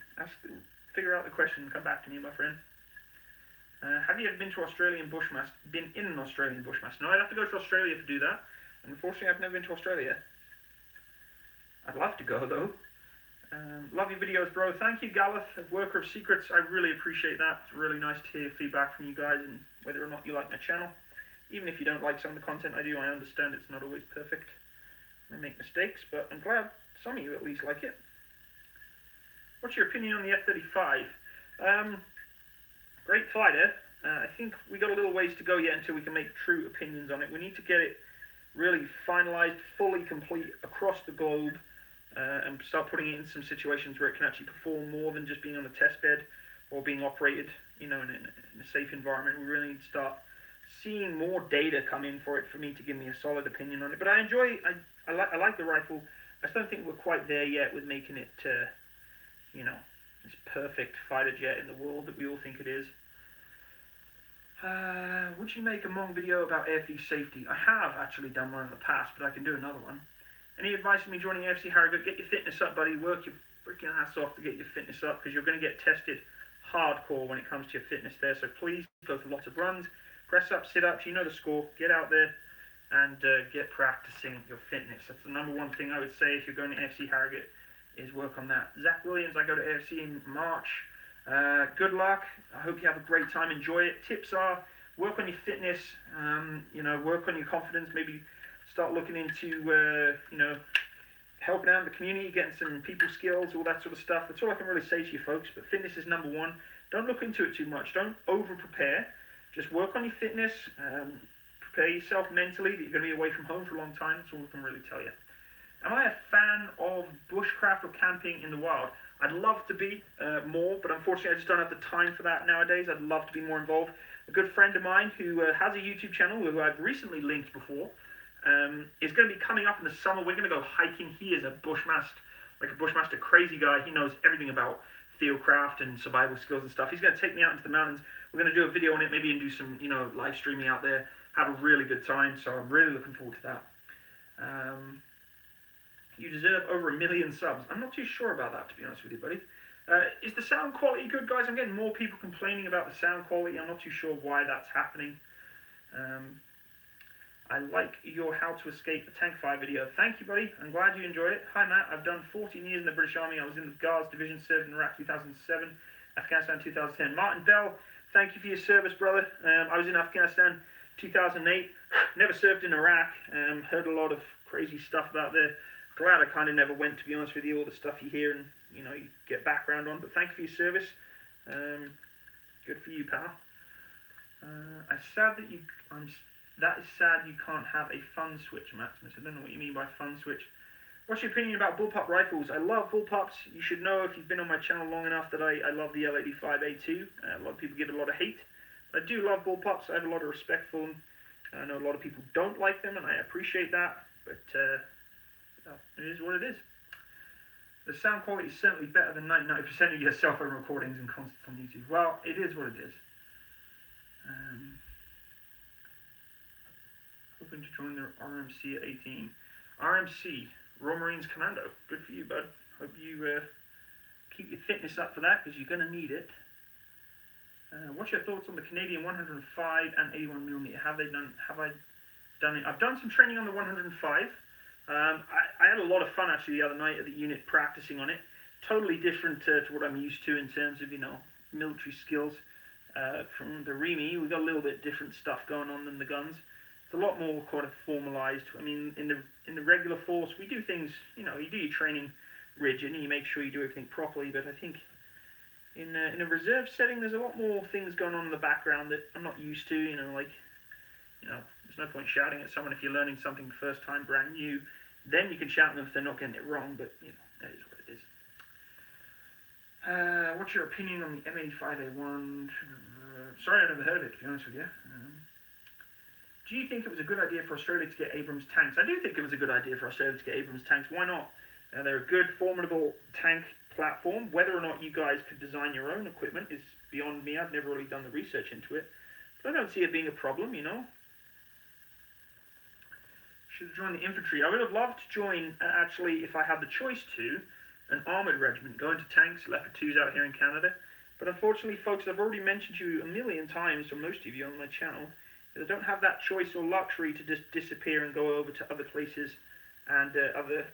Figure out the question and come back to me, my friend. Have you ever been to Australian Bushmaster? Been in an Australian Bushmaster? No, I'd have to go to Australia to do that. Unfortunately, I've never been to Australia. I'd love to go, though. Love your videos, bro. Thank you, Gareth, Worker of Secrets. I really appreciate that. It's really nice to hear feedback from you guys and whether or not you like my channel. Even if you don't like some of the content I do, I understand it's not always perfect. I make mistakes, but I'm glad some of you at least like it. What's your opinion on the F-35? Great fighter. I think we got a little ways to go yet until we can make true opinions on it. We need to get it really finalized, fully complete across the globe, and start putting it in some situations where it can actually perform more than just being on a test bed or being operated, you know, in a safe environment. We really need to start seeing more data come in for it for me to give me a solid opinion on it. But I like the rifle. I just don't think we're quite there yet with making it, you know, this perfect fighter jet in the world that we all think it is. Would you make a long video about AFV safety? I have actually done one in the past, but I can do another one. Any advice for me joining AFC Harrogate? Get your fitness up, buddy. Work your freaking ass off to get your fitness up, because you're going to get tested hardcore when it comes to your fitness there. So please go for lots of runs, press ups, sit ups. You know the score. Get out there and get practicing your fitness. That's the number one thing I would say if you're going to AFC Harrogate, is work on that. Zach Williams, I go to AFC in March. Good luck. I hope you have a great time. Enjoy it. Tips are, work on your fitness, you know, work on your confidence, maybe start looking into, you know, helping out in the community, getting some people skills, all that sort of stuff. That's all I can really say to you folks, but fitness is number one. Don't look into it too much. Don't over-prepare. Just work on your fitness. Prepare yourself mentally that you're going to be away from home for a long time. That's all I can really tell you. Am I a fan of bushcraft or camping in the wild? I'd love to be more, but unfortunately I just don't have the time for that nowadays. I'd love to be more involved. A good friend of mine who has a YouTube channel, who I've recently linked before, is going to be coming up in the summer. We're going to go hiking. He is a bushmaster crazy guy. He knows everything about fieldcraft and survival skills and stuff. He's going to take me out into the mountains. We're going to do a video on it, maybe, and do some, you know, live streaming out there. Have a really good time. So I'm really looking forward to that. You deserve over 1 million subs. I'm not too sure about that, to be honest with you, buddy. Is the sound quality good, guys? I'm getting more people complaining about the sound quality. I'm not too sure why that's happening. I like your How to Escape the Tank Fire video. Thank you, buddy. I'm glad you enjoyed it. Hi, Matt. I've done 14 years in the British Army. I was in the Guards Division, served in Iraq 2007, Afghanistan 2010. Martin Bell, thank you for your service, brother. I was in Afghanistan 2008. Never served in Iraq. Heard a lot of crazy stuff about there. Glad I kind of never went, to be honest with you. All the stuff you hear and, you know, you get background on. But thank you for your service. Good for you, pal. That is sad you can't have a fun switch, Matsimus. I don't know what you mean by fun switch. What's your opinion about Bullpup Rifles? I love Bullpups. You should know, if you've been on my channel long enough, that I love the C7A2 SA20. A lot of people give it a lot of hate. I do love Bullpups. I have a lot of respect for them. I know a lot of people don't like them, and I appreciate that. But it is what it is. The sound quality is certainly better than 99% of your cell phone recordings and content on YouTube. Well, it is what it is. Hoping to join the RMC at 18. RMC, Royal Marines Commando. Good for you, bud. Hope you keep your fitness up for that, because you're going to need it. What's your thoughts on the Canadian 105 and 81mm? Have I done it? I've done some training on the 105. I had a lot of fun actually the other night at the unit practicing on it. Totally different to what I'm used to in terms of, you know, military skills. From the REME, we've got a little bit different stuff going on than the guns. It's a lot more kind of formalized. I mean, in the regular force, we do things, you know, you do your training rigid and you make sure you do everything properly. But I think in a reserve setting, there's a lot more things going on in the background that I'm not used to. You know, like, you know, there's no point shouting at someone if you're learning something the first time, brand new. Then you can shout at them if they're not getting it wrong. But you know, that is what it is. What's your opinion on the M85A1? Sorry, I never heard of it, to be honest with you. Do you think it was a good idea for Australia to get Abrams tanks? I do think it was a good idea for Australia to get Abrams tanks. Why not? They're a good, formidable tank platform. Whether or not you guys could design your own equipment is beyond me. I've never really done the research into it. But I don't see it being a problem, you know. Should have joined the infantry. I would have loved to join, actually, if I had the choice to, an armoured regiment, go into tanks, Leopard 2s out here in Canada. But unfortunately, folks, I've already mentioned to you a million times, or most of you on my channel, that I don't have that choice or luxury to just disappear and go over to other places and other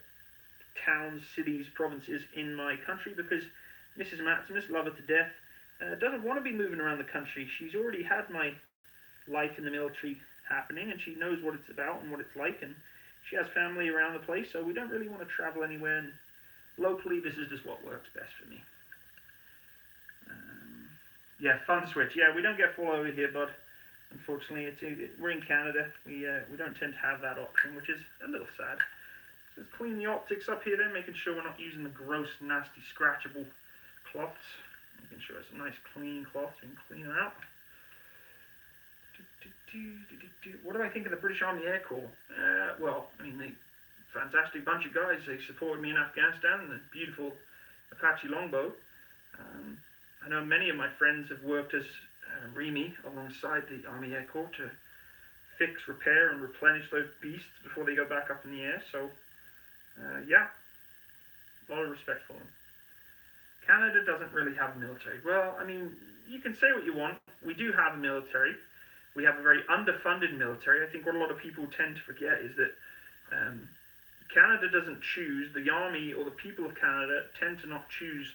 towns, cities, provinces in my country, because Mrs. Matsimus, love her to death, doesn't want to be moving around the country. She's already had my life in the military happening, and she knows what it's about and what it's like, and she has family around the place, so we don't really want to travel anywhere, and locally this is just what works best for me. Yeah, fun switch. Yeah, we don't get full over here, bud. Unfortunately, we're in Canada. We don't tend to have that option, which is a little sad. So let's clean the optics up here then, making sure we're not using the gross, nasty, scratchable cloths. Making sure it's a nice, clean cloth so we can clean her out. What do I think of the British Army Air Corps? Well, I mean, fantastic bunch of guys. They supported me in Afghanistan, the beautiful Apache longbow. I know many of my friends have worked as REME alongside the Army Air Corps to fix, repair, and replenish those beasts before they go back up in the air. So, yeah, a lot of respect for them. Canada doesn't really have a military. Well, I mean, you can say what you want. We do have a military. We have a very underfunded military. I think what a lot of people tend to forget is that Canada doesn't choose, the army or the people of Canada tend to not choose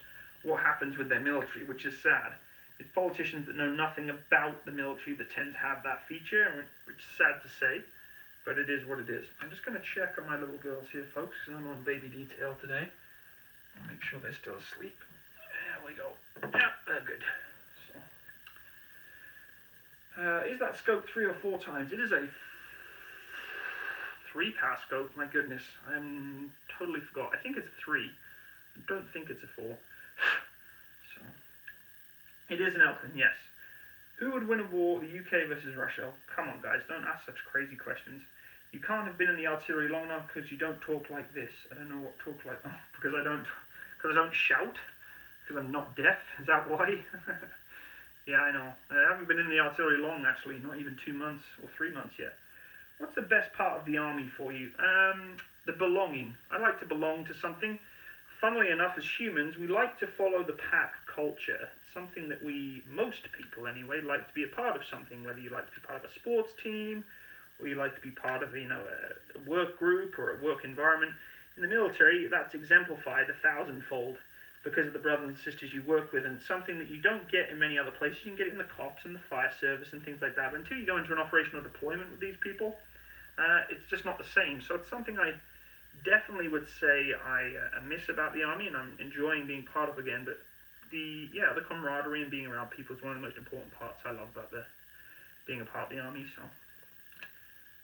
what happens with their military, which is sad. It's politicians that know nothing about the military that tend to have that feature, which is sad to say, but it is what it is. I'm just going to check on my little girls here, folks, because I'm on baby detail today. I'll make sure they're still asleep. There we go. Yeah, they're good. Is that scope 3 or 4 times? It is a 3-pass scope, my goodness. I totally forgot. I think it's 3. I don't think it's a 4. So, it is an Elkin, yes. Who would win a war, the UK versus Russia? Oh, come on, guys, don't ask such crazy questions. You can't have been in the artillery long enough because you don't talk like this. I don't know what talk like. Oh, because I don't shout? Because I'm not deaf? Is that why? Yeah, I know. I haven't been in the artillery long, actually. Not even 2 months or 3 months yet. What's the best part of the army for you? The belonging. I like to belong to something. Funnily enough, as humans, we like to follow the pack culture. Something that most people anyway, like to be a part of something. Whether you like to be part of a sports team, or you like to be part of, a work group or a work environment. In the military, that's exemplified 1,000-fold. Because of the brothers and sisters you work with, and something that you don't get in many other places. You can get it in the cops and the fire service and things like that, but until you go into an operational deployment with these people, it's just not the same. So it's something I definitely would say I miss about the army, and I'm enjoying being part of again. But the camaraderie and being around people is one of the most important parts I love about being a part of the army. So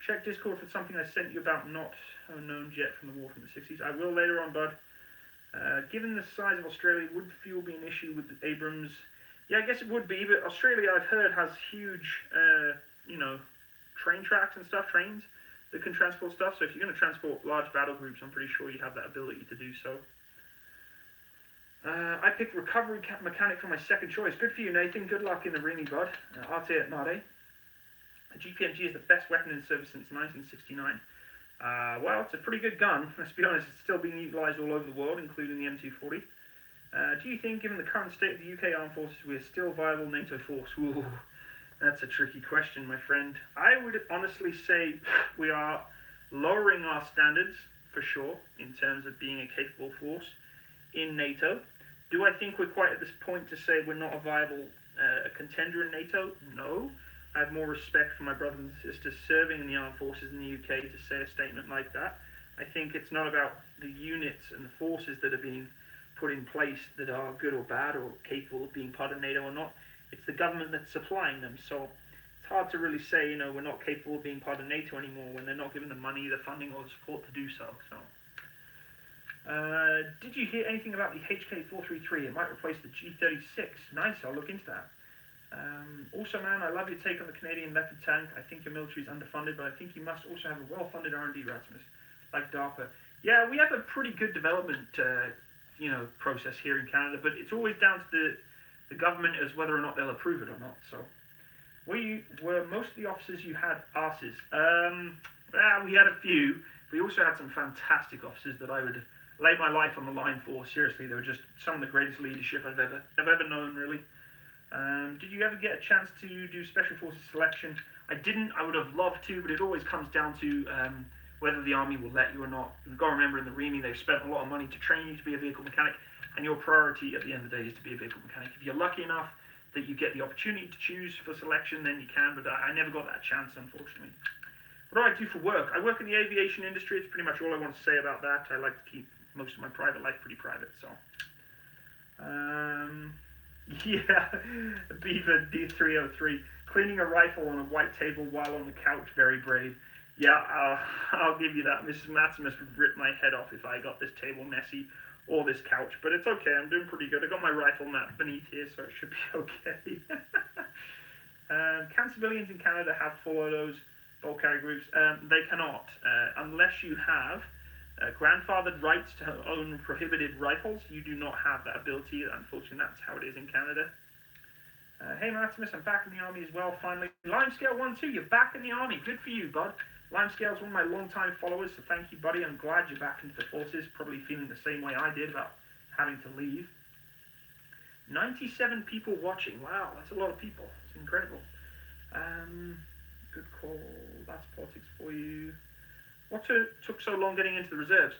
check Discord for something I sent you about not unknown jet from the war from the 60s. I will later on, bud. Given the size of Australia, would fuel be an issue with the Abrams? Yeah, I guess it would be, but Australia, I've heard, has huge, train tracks and stuff, trains that can transport stuff. So if you're going to transport large battle groups, I'm pretty sure you have that ability to do so. I picked recovery mechanic for my second choice. Good for you, Nathan. Good luck in the REME, bud. Arte at Nade. The GPMG is the best weapon in service since 1969. Well, it's a pretty good gun. Let's be honest, it's still being utilised all over the world, including the M240. Do you think, given the current state of the UK armed forces, we are still a viable NATO force? Ooh, that's a tricky question, my friend. I would honestly say we are lowering our standards, for sure, in terms of being a capable force in NATO. Do I think we're quite at this point to say we're not a viable contender in NATO? No. I have more respect for my brothers and sisters serving in the armed forces in the UK to say a statement like that. I think it's not about the units and the forces that are being put in place that are good or bad or capable of being part of NATO or not. It's the government that's supplying them. So it's hard to really say, we're not capable of being part of NATO anymore when they're not given the money, the funding, or the support to do so. Did you hear anything about the HK433? It might replace the G36. Nice, I'll look into that. Also, man, I love your take on the Canadian Leopard tank. I think your military is underfunded, but I think you must also have a well-funded R&D, Matsimus, like DARPA. Yeah, we have a pretty good development, process here in Canada, but it's always down to the government as whether or not they'll approve it or not. So, were most of the officers you had arses? We had a few. We also had some fantastic officers that I would lay my life on the line for. Seriously, they were just some of the greatest leadership I've ever known, really. Did you ever get a chance to do Special Forces selection? I didn't. I would have loved to, but it always comes down to whether the Army will let you or not. You've got to remember, in the REME, they've spent a lot of money to train you to be a vehicle mechanic, and your priority at the end of the day is to be a vehicle mechanic. If you're lucky enough that you get the opportunity to choose for selection, then you can, but I never got that chance, unfortunately. What do I do for work? I work in the aviation industry. It's pretty much all I want to say about that. I like to keep most of my private life pretty private, so. Yeah, Beaver D303. Cleaning a rifle on a white table while on the couch, very brave. Yeah, I'll give you that. Mrs. Matsimus would rip my head off if I got this table messy or this couch, but it's okay. I'm doing pretty good. I got my rifle mat beneath here, so it should be okay. Can civilians in Canada have full autos, bulk carry groups? They cannot, unless you have grandfathered rights to own prohibited rifles. You do not have that ability. Unfortunately, that's how it is in Canada. Hey, Matsimus, I'm back in the Army as well, finally. Limescale 1-2, you're back in the Army. Good for you, bud. Limescale is one of my long-time followers, so thank you, buddy. I'm glad you're back into the forces, probably feeling the same way I did about having to leave. 97 people watching. Wow, that's a lot of people. It's incredible. Good call. That's politics for you. What took so long getting into the reserves?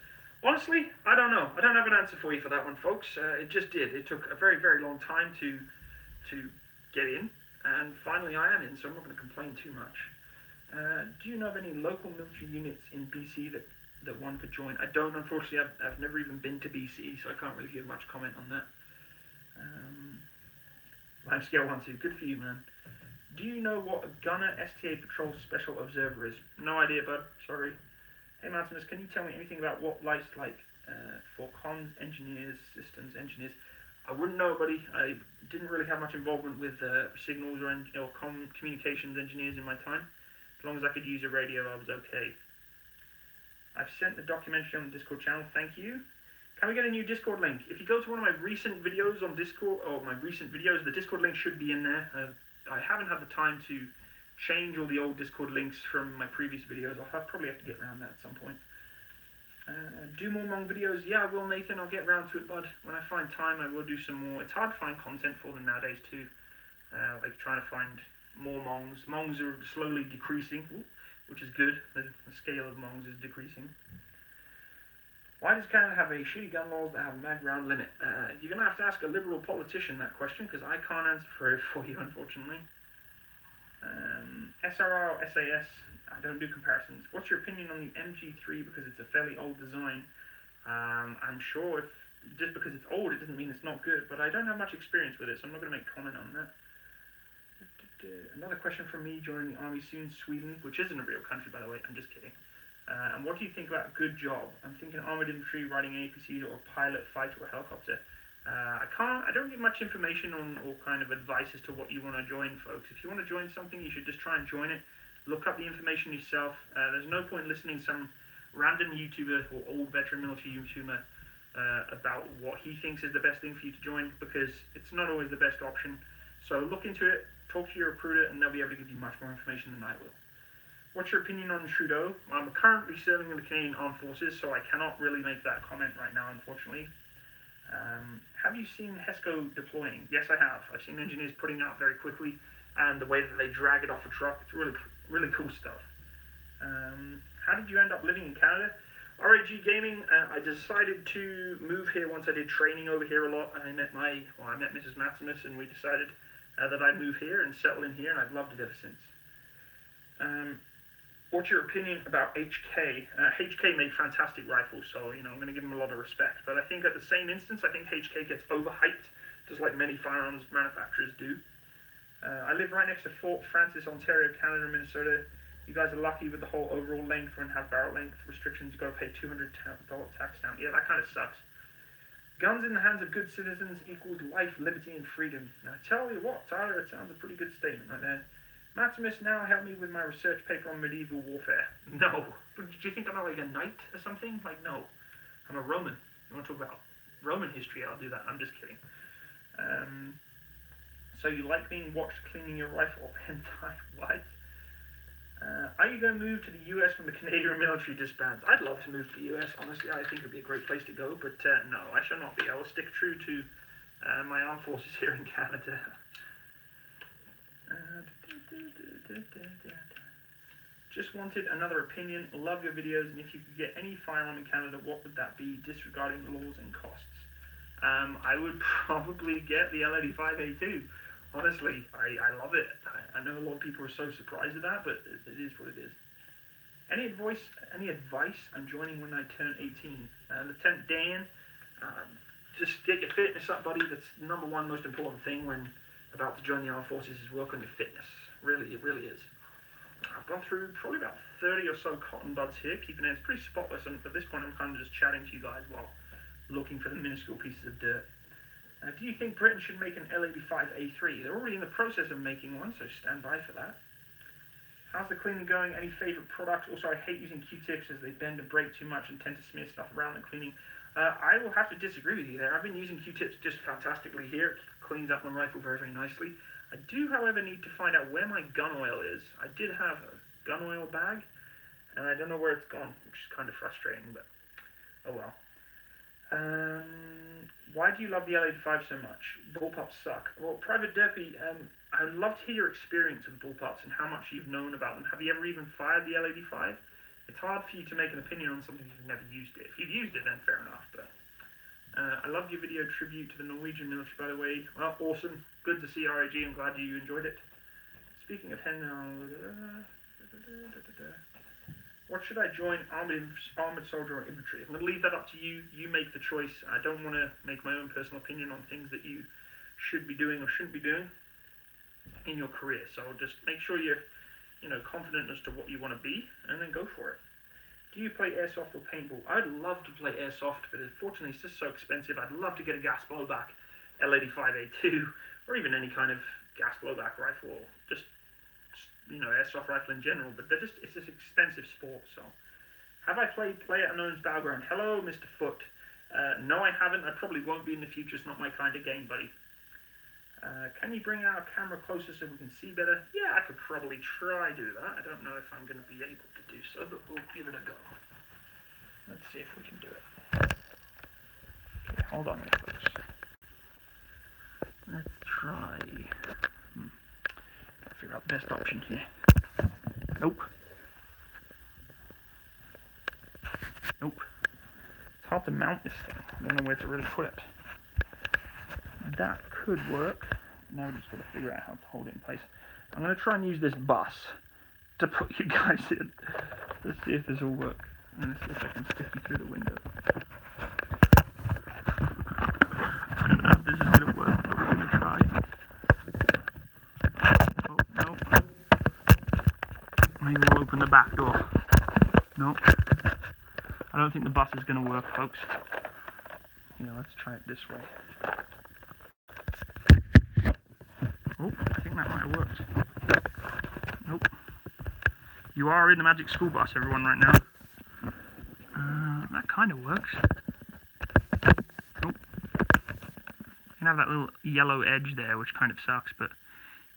Honestly, I don't know. I don't have an answer for you for that one, folks. It just did. It took a very, very long time to get in, and finally I am in, so I'm not going to complain too much. Do you know of any local military units in BC that one could join? I don't, unfortunately. I've never even been to BC, so I can't really give much comment on that. Limescale 1-2, good for you, man. Do you know what a Gunner STA Patrol Special Observer is? No idea, bud. Sorry. Hey, Matsimus, can you tell me anything about what life's like for comms engineers, systems engineers? I wouldn't know, buddy. I didn't really have much involvement with signals or communications engineers in my time. As long as I could use a radio, I was okay. I've sent the documentary on the Discord channel. Thank you. Can we get a new Discord link? If you go to one of my recent videos on Discord, or my recent videos, the Discord link should be in there. I haven't had the time to change all the old Discord links from my previous videos. I'll probably have to get around that at some point. Do more Hmong videos? Yeah, I will, Nathan. I'll get around to it, bud. When I find time, I will do some more. It's hard to find content for them nowadays, too. Like trying to find more Hmongs. Hmongs are slowly decreasing, which is good. The scale of Hmongs is decreasing. Why does Canada have a shitty gun laws that have a mag round limit? You're going to have to ask a Liberal politician that question, because I can't answer for you, unfortunately. SRR or SAS, I don't do comparisons. What's your opinion on the MG3, because it's a fairly old design? I'm sure just because it's old, it doesn't mean it's not good, but I don't have much experience with it, so I'm not going to make comment on that. Another question from me, joining the Army soon, Sweden, which isn't a real country, by the way, I'm just kidding. And what do you think about a good job? I'm thinking armored infantry, riding an APC, or pilot, fighter, or helicopter. I don't give much information on or kind of advice as to what you want to join, folks. If you want to join something, you should just try and join it. Look up the information yourself. There's no point listening to some random YouTuber or old veteran military YouTuber about what he thinks is the best thing for you to join, because it's not always the best option. So look into it, talk to your recruiter, and they'll be able to give you much more information than I will. What's your opinion on Trudeau? I'm currently serving in the Canadian Armed Forces, so I cannot really make that comment right now, unfortunately. Have you seen HESCO deploying? Yes, I have. I've seen engineers putting out very quickly, and the way that they drag it off a truck, it's really, really cool stuff. How did you end up living in Canada? RAG Gaming, I decided to move here once I did training over here a lot. I met Mrs. Matsimus, and we decided that I'd move here and settle in here, and I've loved it ever since. What's your opinion about HK? HK made fantastic rifles, so I'm going to give them a lot of respect. But I think at the same instance, I think HK gets overhyped, just like many firearms manufacturers do. I live right next to Fort Francis, Ontario, Canada, Minnesota. You guys are lucky with the whole overall length and have barrel length restrictions. You've got to pay $200 tax stamp. Yeah, that kind of sucks. Guns in the hands of good citizens equals life, liberty, and freedom. Now, I tell you what, Tyler, it sounds a pretty good statement right there. Matsimus now help me with my research paper on medieval warfare. No. Did you think I'm like a knight or something? Like, no. I'm a Roman. You want to talk about Roman history? I'll do that. I'm just kidding. So you like being watched cleaning your rifle? Hentai? What? Are you going to move to the US when the Canadian military disbands? I'd love to move to the US. Honestly, I think it would be a great place to go. But no, I shall not be. I will stick true to my armed forces here in Canada. Just wanted another opinion. Love your videos, and if you could get any firearm in Canada, what would that be, disregarding laws and costs? I would probably get the L85A2. Honestly, I love it. I know a lot of people are so surprised at that, but it is what it is. Any advice? I'm joining when I turn 18. Lieutenant Dan, just get your fitness up, buddy. That's the number one most important thing when about to join the armed forces, is work on your fitness. Really, it really is. I've gone through probably about 30 or so cotton buds here, keeping it pretty spotless, and at this point I'm kind of just chatting to you guys while looking for the minuscule pieces of dirt. Do you think Britain should make an L85A3? They're already in the process of making one, so stand by for that. How's the cleaning going? Any favourite products? Also, I hate using Q-tips as they bend and break too much and tend to smear stuff around the cleaning. I will have to disagree with you there. I've been using Q-tips just fantastically here. It cleans up my rifle very, very nicely. I do, however, need to find out where my gun oil is. I did have a gun oil bag, and I don't know where it's gone, which is kind of frustrating, but oh well. Why do you love the L85 so much? Bullpups suck. Well, Private Derpy, I'd love to hear your experience with bullpups and how much you've known about them. Have you ever even fired the L85? It's hard for you to make an opinion on something if you've never used it. If you've used it, then fair enough, but I loved your video tribute to the Norwegian military, by the way. Well, awesome. Good to see RAG. I'm glad you enjoyed it. Speaking of what should I join, armored soldier or infantry? I'm going to leave that up to you. You make the choice. I don't want to make my own personal opinion on things that you should be doing or shouldn't be doing in your career. So just make sure you're, confident as to what you want to be, and then go for it. Do you play airsoft or paintball? I'd love to play airsoft, but unfortunately it's just so expensive. I'd love to get a gas blowback L85A2, or even any kind of gas blowback rifle, or just airsoft rifle in general, but it's an expensive sport. So, have I played PlayerUnknown's Battleground? Hello, Mr. Foot. No, I haven't. I probably won't be in the future. It's not my kind of game, buddy. Can you bring our camera closer so we can see better? Yeah, I could probably try do that. I don't know if I'm going to be able to do so, but we'll give it a go. Let's see if we can do it. Okay, hold on a minute, folks. Let's try. Figure out the best option here. Nope. It's hard to mount this thing. I don't know where to really put it. That could work. Now we just got to figure out how to hold it in place. I'm going to try and use this bus to put you guys in. Let's see if this will work. And let's see if I can stick you through the window. I don't know if this is going to work, but we're going to try. Oh, no. Maybe we'll open the back door. No. I don't think the bus is going to work, folks. Let's try it this way. Oh, I think that might have worked. Nope. You are in the Magic School Bus, everyone, right now. That kind of works. Nope. You can have that little yellow edge there, which kind of sucks, but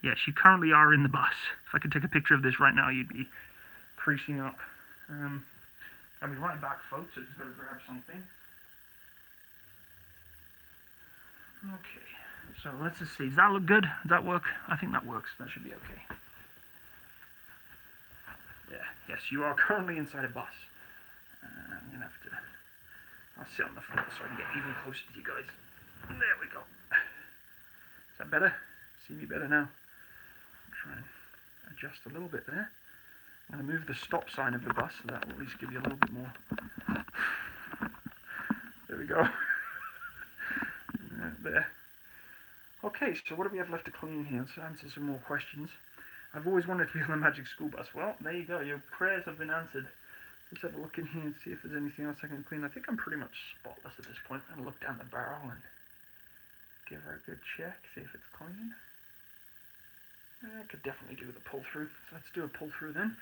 yes, you currently are in the bus. If I could take a picture of this right now, you'd be creasing up. I'll be right back, folks. I just got to grab something. Okay. So let's just see. Does that look good? Does that work? I think that works. That should be okay. Yeah. Yes, you are currently inside a bus. I'm going to have to... I'll sit on the front so I can get even closer to you guys. There we go. Is that better? See me better now? I'll try and adjust a little bit there. I'm going to move the stop sign of the bus so that will at least give you a little bit more. There we go. There. Okay, so what do we have left to clean here? Let's answer some more questions. I've always wanted to be on the Magic School Bus. Well, there you go. Your prayers have been answered. Let's have a look in here and see if there's anything else I can clean. I think I'm pretty much spotless at this point. I'm going to look down the barrel and give her a good check, see if it's clean. I could definitely do with a pull through. So let's do a pull through then.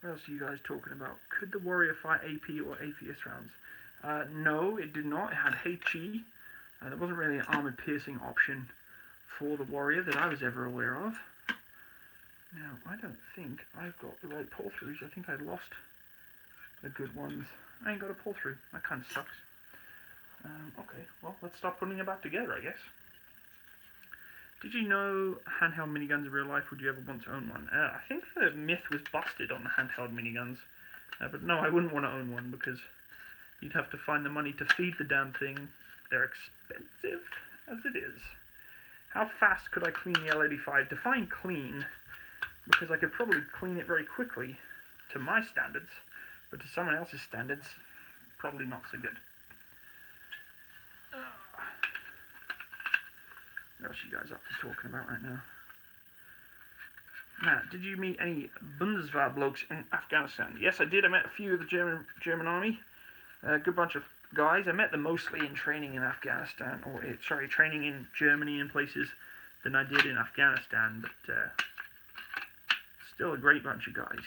What else are you guys talking about? Could the Warrior fire AP or APS rounds? No, it did not. It had HE. There wasn't really an armored piercing option for the Warrior that I was ever aware of. Now, I don't think I've got the right pull throughs. I think I lost the good ones. I ain't got a pull through. That kind of sucks. Okay, well, let's start putting it back together, I guess. Did you know handheld miniguns in real life? Would you ever want to own one? I think the myth was busted on the handheld miniguns. But no, I wouldn't want to own one because you'd have to find the money to feed the damn thing. They're expensive as it is. How fast could I clean the L85? Define clean, because I could probably clean it very quickly to my standards, but to someone else's standards, probably not so good. What else are you guys up to talking about right now? Matt, did you meet any Bundeswehr blokes in Afghanistan? Yes, I did. I met a few of the German army. A good bunch of guys. I met them mostly in training in Afghanistan, or training in Germany and places than I did in Afghanistan, but still a great bunch of guys.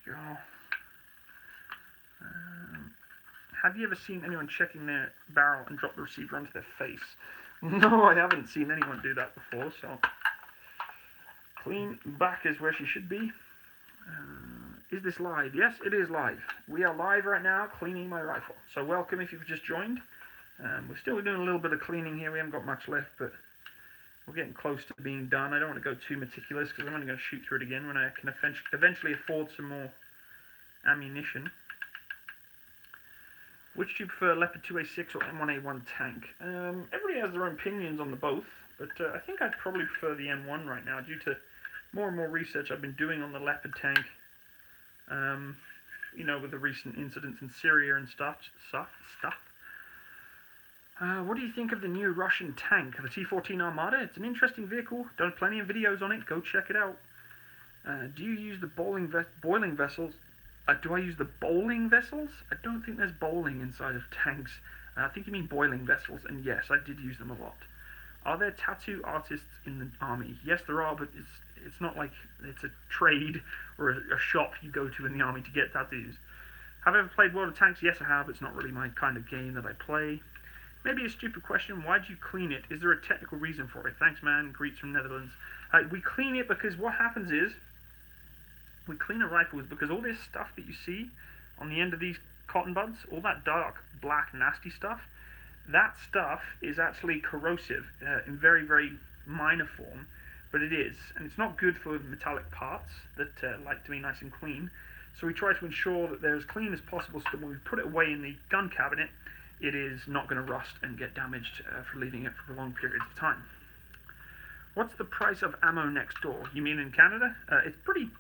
There we go. Have you ever seen anyone checking their barrel and drop the receiver onto their face? No, I haven't seen anyone do that before, so clean back is where she should be. Is this live? Yes, it is live. We are live right now cleaning my rifle. So welcome if you've just joined. We're still doing a little bit of cleaning here. We haven't got much left, but we're getting close to being done. I don't want to go too meticulous because I'm only going to shoot through it again when I can eventually afford some more ammunition. Which do you prefer, Leopard 2A6 or M1A1 tank? Everybody has their own opinions on the both, but I think I'd probably prefer the M1 right now due to more and more research I've been doing on the Leopard tank. You know, with the recent incidents in Syria and stuff. What do you think of the new Russian tank, the T-14 Armada? It's an interesting vehicle. Done plenty of videos on it. Go check it out. Do you use the boiling vessels? Do I use the bowling vessels? I don't think there's bowling inside of tanks. I think you mean boiling vessels, and yes, I did use them a lot. Are there tattoo artists in the army? Yes, there are, but it's not like it's a trade or a shop you go to in the army to get tattoos. Have I ever played World of Tanks? Yes, I have. It's not really my kind of game that I play. Maybe a stupid question. Why do you clean it? Is there a technical reason for it? Thanks, man. Greets from Netherlands. We clean it because what happens is we clean a rifle because all this stuff that you see on the end of these cotton buds, all that dark, black, nasty stuff, that stuff is actually corrosive in very, very minor form, but it is. And it's not good for metallic parts that like to be nice and clean. So we try to ensure that they're as clean as possible so that when we put it away in the gun cabinet, it is not going to rust and get damaged for leaving it for long periods of time. What's the price of ammo next door? You mean in Canada? It's pretty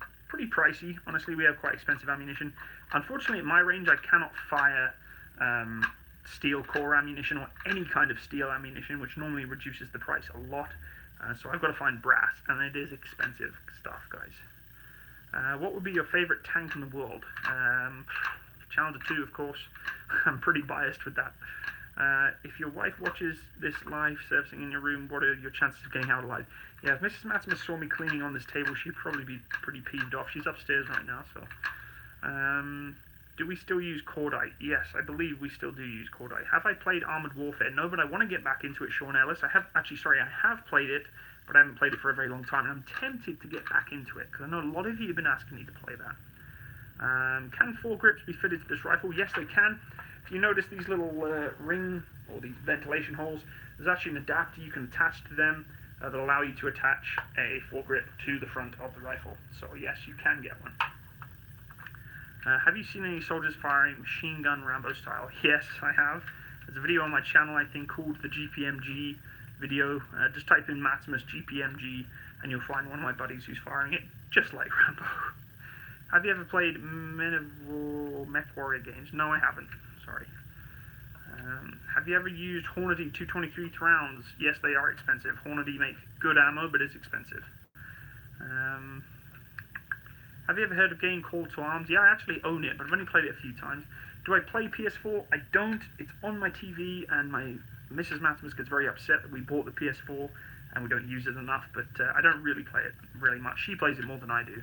pricey. Honestly, we have quite expensive ammunition. Unfortunately, at my range, I cannot fire steel core ammunition or any kind of steel ammunition, which normally reduces the price a lot. So I've got to find brass, and it is expensive stuff, guys. What would be your favorite tank in the world? Challenger 2, of course. I'm pretty biased with that. If your wife watches this live servicing in your room, what are your chances of getting out alive? Yeah, if Mrs. Matsimus saw me cleaning on this table, she'd probably be pretty peeved off. She's upstairs right now, so. Do we still use cordite? Yes, I believe we still do use cordite. Have I played Armored Warfare? No, but I want to get back into it, Sean Ellis. I have played it, but I haven't played it for a very long time, and I'm tempted to get back into it, because I know a lot of you have been asking me to play that. Can foregrips be fitted to this rifle? Yes, they can. If you notice these little ring, or these ventilation holes, there's actually an adapter you can attach to them that allow you to attach a foregrip to the front of the rifle. So yes, you can get one. Have you seen any soldiers firing machine gun Rambo style? Yes, I have. There's a video on my channel, I think, called the GPMG video. Just type in Matsimus GPMG and you'll find one of my buddies who's firing it just like Rambo. Have you ever played Mech Warrior games? No, I haven't. Sorry. Have you ever used Hornady 223 rounds? Yes, they are expensive. Hornady make good ammo, but it's expensive. Have you ever heard of a game called To Arms? Yeah, I actually own it, but I've only played it a few times. Do I play PS4? I don't. It's on my TV, and my Mrs. Matsimus gets very upset that we bought the PS4 and we don't use it enough, but I don't really play it really much. She plays it more than I do.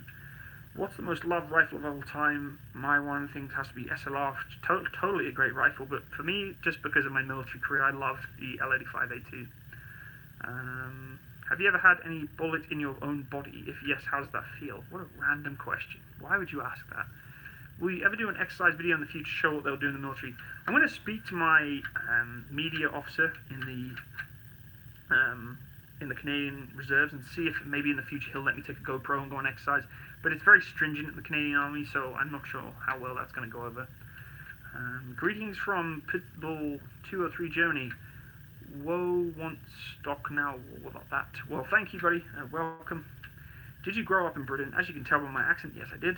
What's the most loved rifle of all time? My one thing has to be SLR. Totally a great rifle, but for me, just because of my military career, I loved the L85A2. Have you ever had any bullet in your own body? If yes, how does that feel? What a random question. Why would you ask that? Will you ever do an exercise video in the future to show what they'll do in the military? I'm going to speak to my media officer in the Canadian Reserves and see if maybe in the future he'll let me take a GoPro and go on exercise. But it's very stringent in the Canadian Army, so I'm not sure how well that's going to go over. Greetings from Pitbull 203 Germany. Whoa, want stock now? What about that? Well, thank you, buddy. Welcome. Did you grow up in Britain? As you can tell by my accent, yes, I did.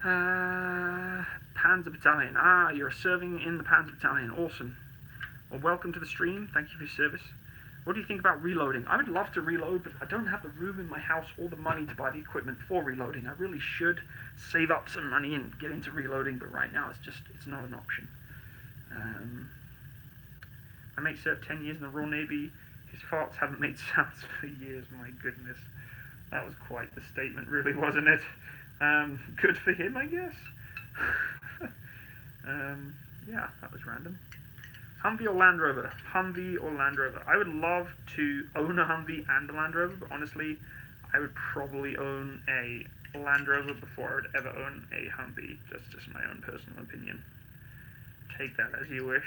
Panzer Battalion. Ah, you're serving in the Panzer Battalion. Awesome. Well, welcome to the stream. Thank you for your service. What do you think about reloading? I would love to reload, but I don't have the room in my house or the money to buy the equipment for reloading. I really should save up some money and get into reloading, but right now it's not an option. My mate served 10 years in the Royal Navy. His farts haven't made sounds for years. My goodness. That was quite the statement, really, wasn't it? Good for him, I guess. Yeah, that was random. Humvee or Land Rover? Humvee or Land Rover? I would love to own a Humvee and a Land Rover, but honestly, I would probably own a Land Rover before I would ever own a Humvee. That's just my own personal opinion. Take that as you wish.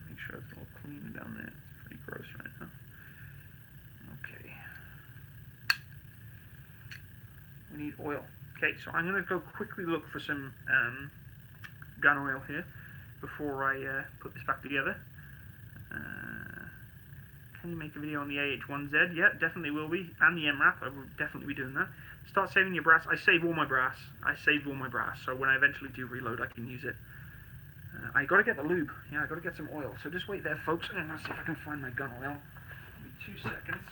Make sure it's all clean down there. It's pretty gross right now. Okay. We need oil. Okay, so I'm going to go quickly look for some gun oil here before I put this back together. Can you make a video on the AH-1Z? Yeah, definitely will be. And the MRAP, I will definitely be doing that. Start saving your brass. I save all my brass. So when I eventually do reload, I can use it. I got to get the lube. Yeah, I got to get some oil. So just wait there, folks, and I'll see if I can find my gun oil. Give me 2 seconds.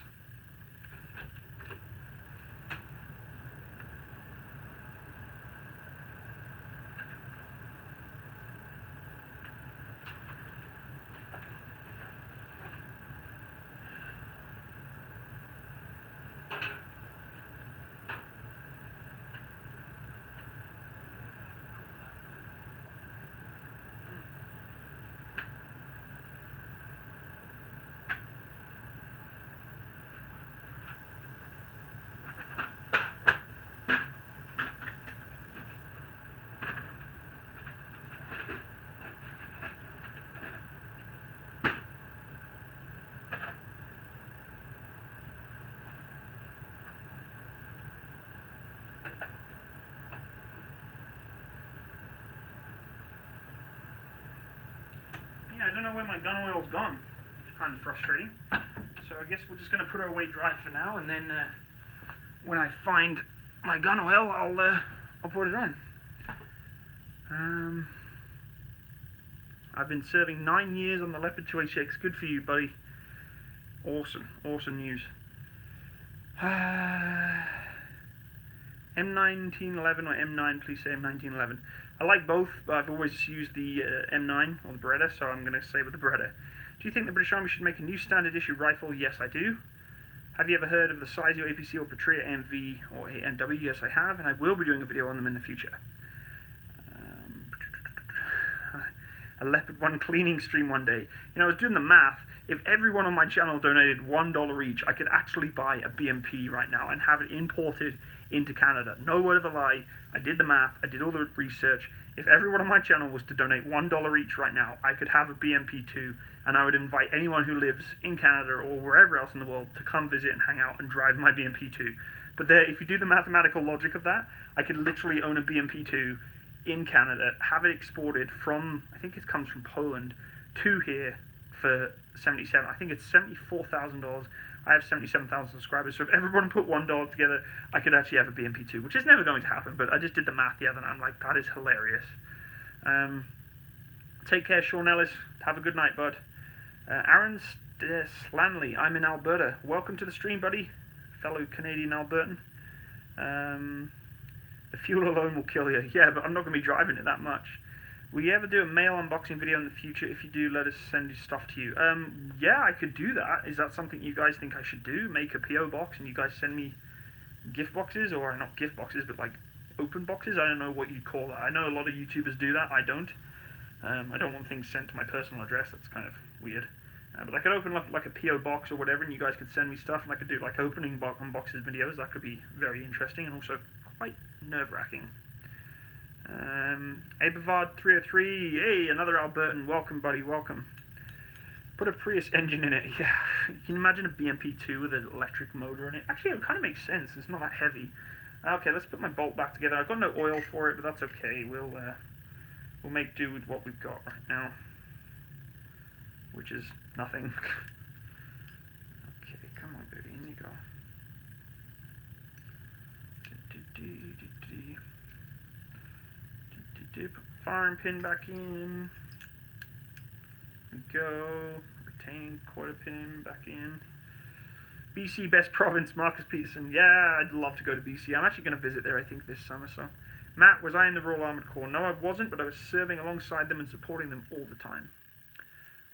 Yeah, I don't know where my gun oil's gone. It's kind of frustrating. So I guess we're just going to put her away dry for now, and then when I find my gun oil, I'll put it on. I've been serving 9 years on the Leopard 286. Good for you, buddy. Awesome, awesome news. M1911 or M9, please say M1911. I like both, but I've always used the M9 or the Beretta, so I'm going to say with the Beretta. Do you think the British Army should make a new standard issue rifle? Yes, I do. Have you ever heard of the Sizio APC or Patria AMV or ANW? Yes, I have, and I will be doing a video on them in the future. A Leopard 1 cleaning stream one day. You know, I was doing the math. If everyone on my channel donated $1 each, I could actually buy a BMP right now and have it imported into Canada. No word of a lie. I did the math. I did all the research. If everyone on my channel was to donate $1 each right now, I could have a BMP2, and I would invite anyone who lives in Canada or wherever else in the world to come visit and hang out and drive my BMP2. But there, if you do the mathematical logic of that, I could literally own a BMP2 in Canada, have it exported from, I think it comes from Poland, to here for I think it's $74,000. I have 77,000 subscribers, so if everyone put $1 together, I could actually have a BMP2, which is never going to happen, but I just did the math the other night. I'm like, that is hilarious. Take care, Sean Ellis. Have a good night, bud. Aaron's Slanley, I'm in Alberta. Welcome to the stream, buddy. Fellow Canadian Albertan. The fuel alone will kill you. Yeah, but I'm not going to be driving it that much. Will you ever do a mail unboxing video in the future? If you do, let us send stuff to you. Yeah, I could do that. Is that something you guys think I should do? Make a PO box and you guys send me gift boxes, or not gift boxes, but like open boxes? I don't know what you'd call that. I know a lot of YouTubers do that. I don't. I don't want things sent to my personal address. That's kind of weird. But I could open up like a PO box or whatever, and you guys could send me stuff, and I could do like opening unboxes videos. That could be very interesting and also quite nerve-wracking. Abavard303, hey, another Albertan. Welcome, buddy. Welcome. Put a Prius engine in it. Yeah, can you imagine a BMP2 with an electric motor in it? Actually, it kind of makes sense. It's not that heavy. Okay, let's put my bolt back together. I've got no oil for it, but that's okay. We'll make do with what we've got right now, which is nothing. Okay, come on, baby, in you go. Put firing pin back in. Go. Retain quarter pin back in. BC best province, Marcus Peterson. Yeah, I'd love to go to BC. I'm actually going to visit there, I think, this summer. So, Matt, was I in the Royal Armoured Corps? No, I wasn't, but I was serving alongside them and supporting them all the time.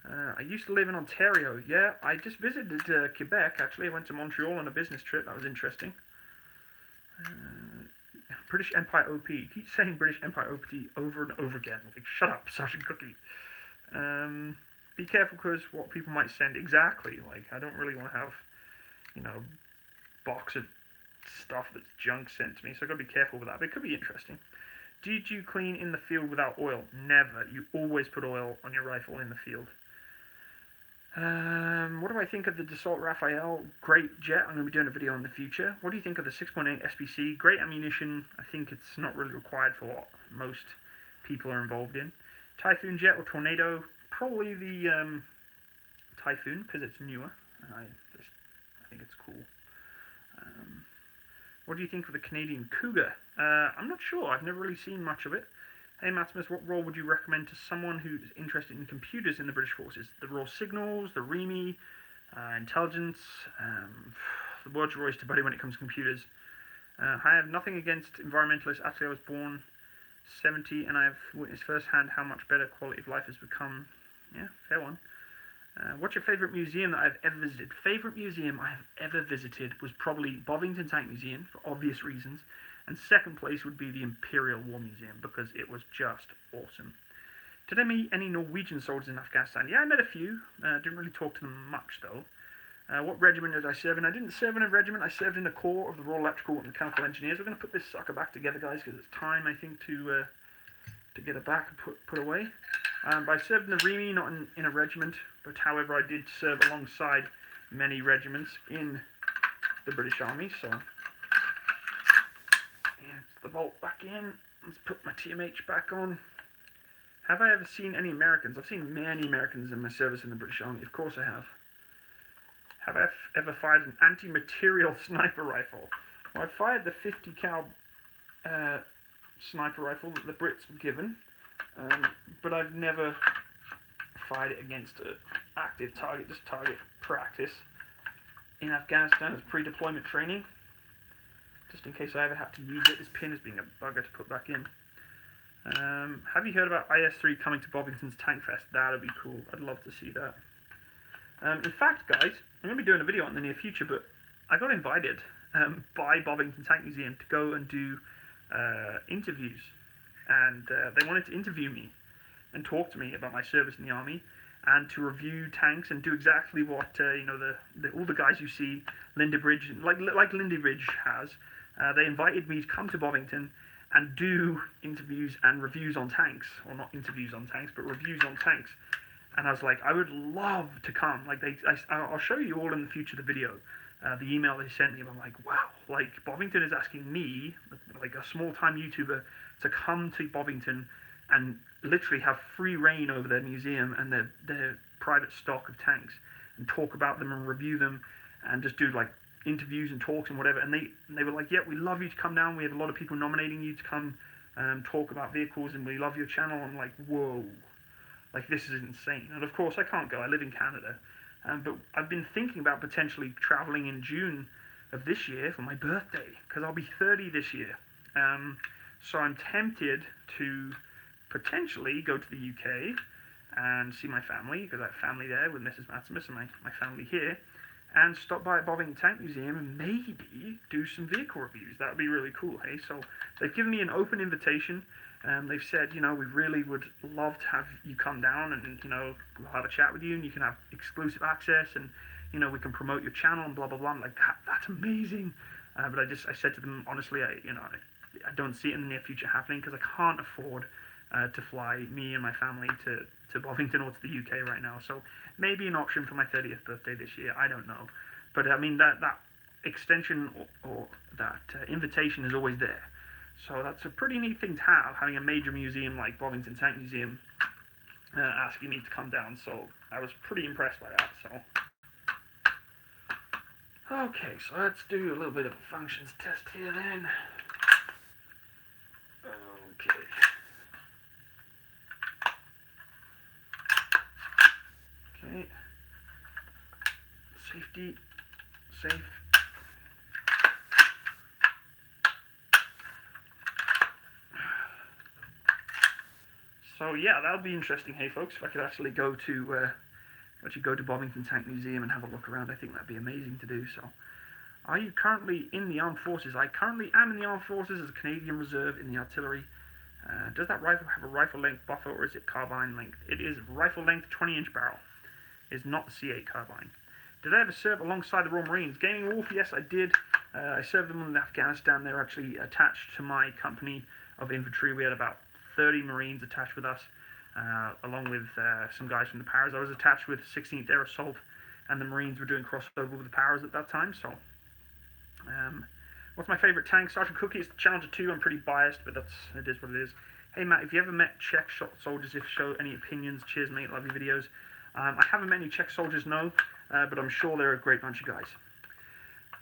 I used to live in Ontario. Yeah, I just visited Quebec, actually. I went to Montreal on a business trip. That was interesting. British Empire OP. You keep saying British Empire OP over and over again. Like, shut up, Sergeant Cookie. Be careful because what people might send. Exactly. Like, I don't really want to have, you know, box of stuff that's junk sent to me. So I've got to be careful with that. But it could be interesting. Did you clean in the field without oil? Never. You always put oil on your rifle in the field. What do I think of the Dassault Raphael? Great jet. I'm going to be doing a video in the future. What do you think of the 6.8 SBC? Great ammunition. I think it's not really required for what most people are involved in. Typhoon jet or Tornado? Probably the Typhoon because it's newer. And I think it's cool. What do you think of the Canadian Cougar? I'm not sure. I've never really seen much of it. Hey Matsimus, what role would you recommend to someone who's interested in computers in the British Forces? The raw signals, the REME, intelligence, the world's your oyster, buddy, when it comes to computers. I have nothing against environmentalists. Actually, I was born 70, and I have witnessed firsthand how much better quality of life has become. Yeah, fair one. What's your favourite museum that I've ever visited? Favourite museum I have ever visited was probably Bovington Tank Museum, for obvious reasons. And second place would be the Imperial War Museum, because it was just awesome. Did I meet any Norwegian soldiers in Afghanistan? Yeah, I met a few. Didn't really talk to them much, though. What regiment did I serve in? I didn't serve in a regiment. I served in the Corps of the Royal Electrical and Mechanical Engineers. We're going to put this sucker back together, guys, because it's time, I think, to get it back and put away. But I served in the REME, not in a regiment. But, however, I did serve alongside many regiments in the British Army, so... the bolt back in. Let's put my TMH back on. Have I ever seen any Americans? I've seen many Americans in my service in the British Army. Of course I have. Have I ever fired an anti-material sniper rifle? Well, I fired the 50 cal sniper rifle that the Brits were given, but I've never fired it against an active target, just target practice in Afghanistan as pre-deployment training. Just in case I ever have to use it. This pin is being a bugger to put back in. Have you heard about IS-3 coming to Bovington's Tank Fest? That would be cool. I'd love to see that. In fact, guys, I'm going to be doing a video in the near future, but I got invited by Bovington Tank Museum to go and do interviews. And they wanted to interview me and talk to me about my service in the Army and to review tanks and do exactly what, you know, all the guys you see, Linda Bridge, like Linda Bridge has. They invited me to come to Bovington and do interviews and reviews on tanks. Or not interviews on tanks, but reviews on tanks. And I was like, I would love to come. Like, I'll show you all in the future the video. The email they sent me, I'm like, wow. Like, Bovington is asking me, like a small-time YouTuber, to come to Bovington and literally have free reign over their museum and their private stock of tanks and talk about them and review them and just do, like, interviews and talks and whatever, and they were like, yeah, we love you to come down. We have a lot of people nominating you to come talk about vehicles, and we love your channel. I'm like, whoa, like, this is insane. And of course I can't go. I live in Canada, But I've been thinking about potentially traveling in June of this year for my birthday, because I'll be 30 this year. So I'm tempted to potentially go to the UK and see my family, because I have family there with Mrs. Matsimus and my family here, and stop by at Bovington Tank Museum and maybe do some vehicle reviews. That would be really cool, hey? So they've given me an open invitation. They've said, we really would love to have you come down and, we'll have a chat with you and you can have exclusive access and, we can promote your channel and blah, blah, blah. I'm like, that's amazing. But I said to them, honestly, I don't see it in the near future happening because I can't afford to fly me and my family to Bovington or to the UK right now. So maybe an option for my 30th birthday this year. I don't know. But I mean, that extension or that invitation is always there. So that's a pretty neat thing to have, having a major museum like Bovington Tank Museum asking me to come down. So I was pretty impressed by that. So okay, so let's do a little bit of a functions test here then. Okay. Okay. Safety. Safe. So yeah, that'll be interesting, hey folks, if I could actually go to Bovington Tank Museum and have a look around. I think that'd be amazing to do. So, are you currently in the armed forces? I currently am in the armed forces as a Canadian Reserve in the artillery. Does that rifle have a rifle length buffer or is it carbine length? It is rifle length 20-inch barrel. It is not C8 carbine. Did I ever serve alongside the Royal Marines? Gaming Wolf, yes I did. I served them in Afghanistan. They were actually attached to my company of infantry. We had about 30 Marines attached with us, along with some guys from the Powers. I was attached with 16th Air Assault, and the Marines were doing crossover with the Powers at that time. So, what's my favourite tank? Sergeant Cookie is the Challenger 2. I'm pretty biased, but it is what it is. Hey Matt, if you ever met Czech soldiers, if show any opinions, cheers mate, love your videos. I haven't met any Czech soldiers, no, but I'm sure they're a great bunch of guys.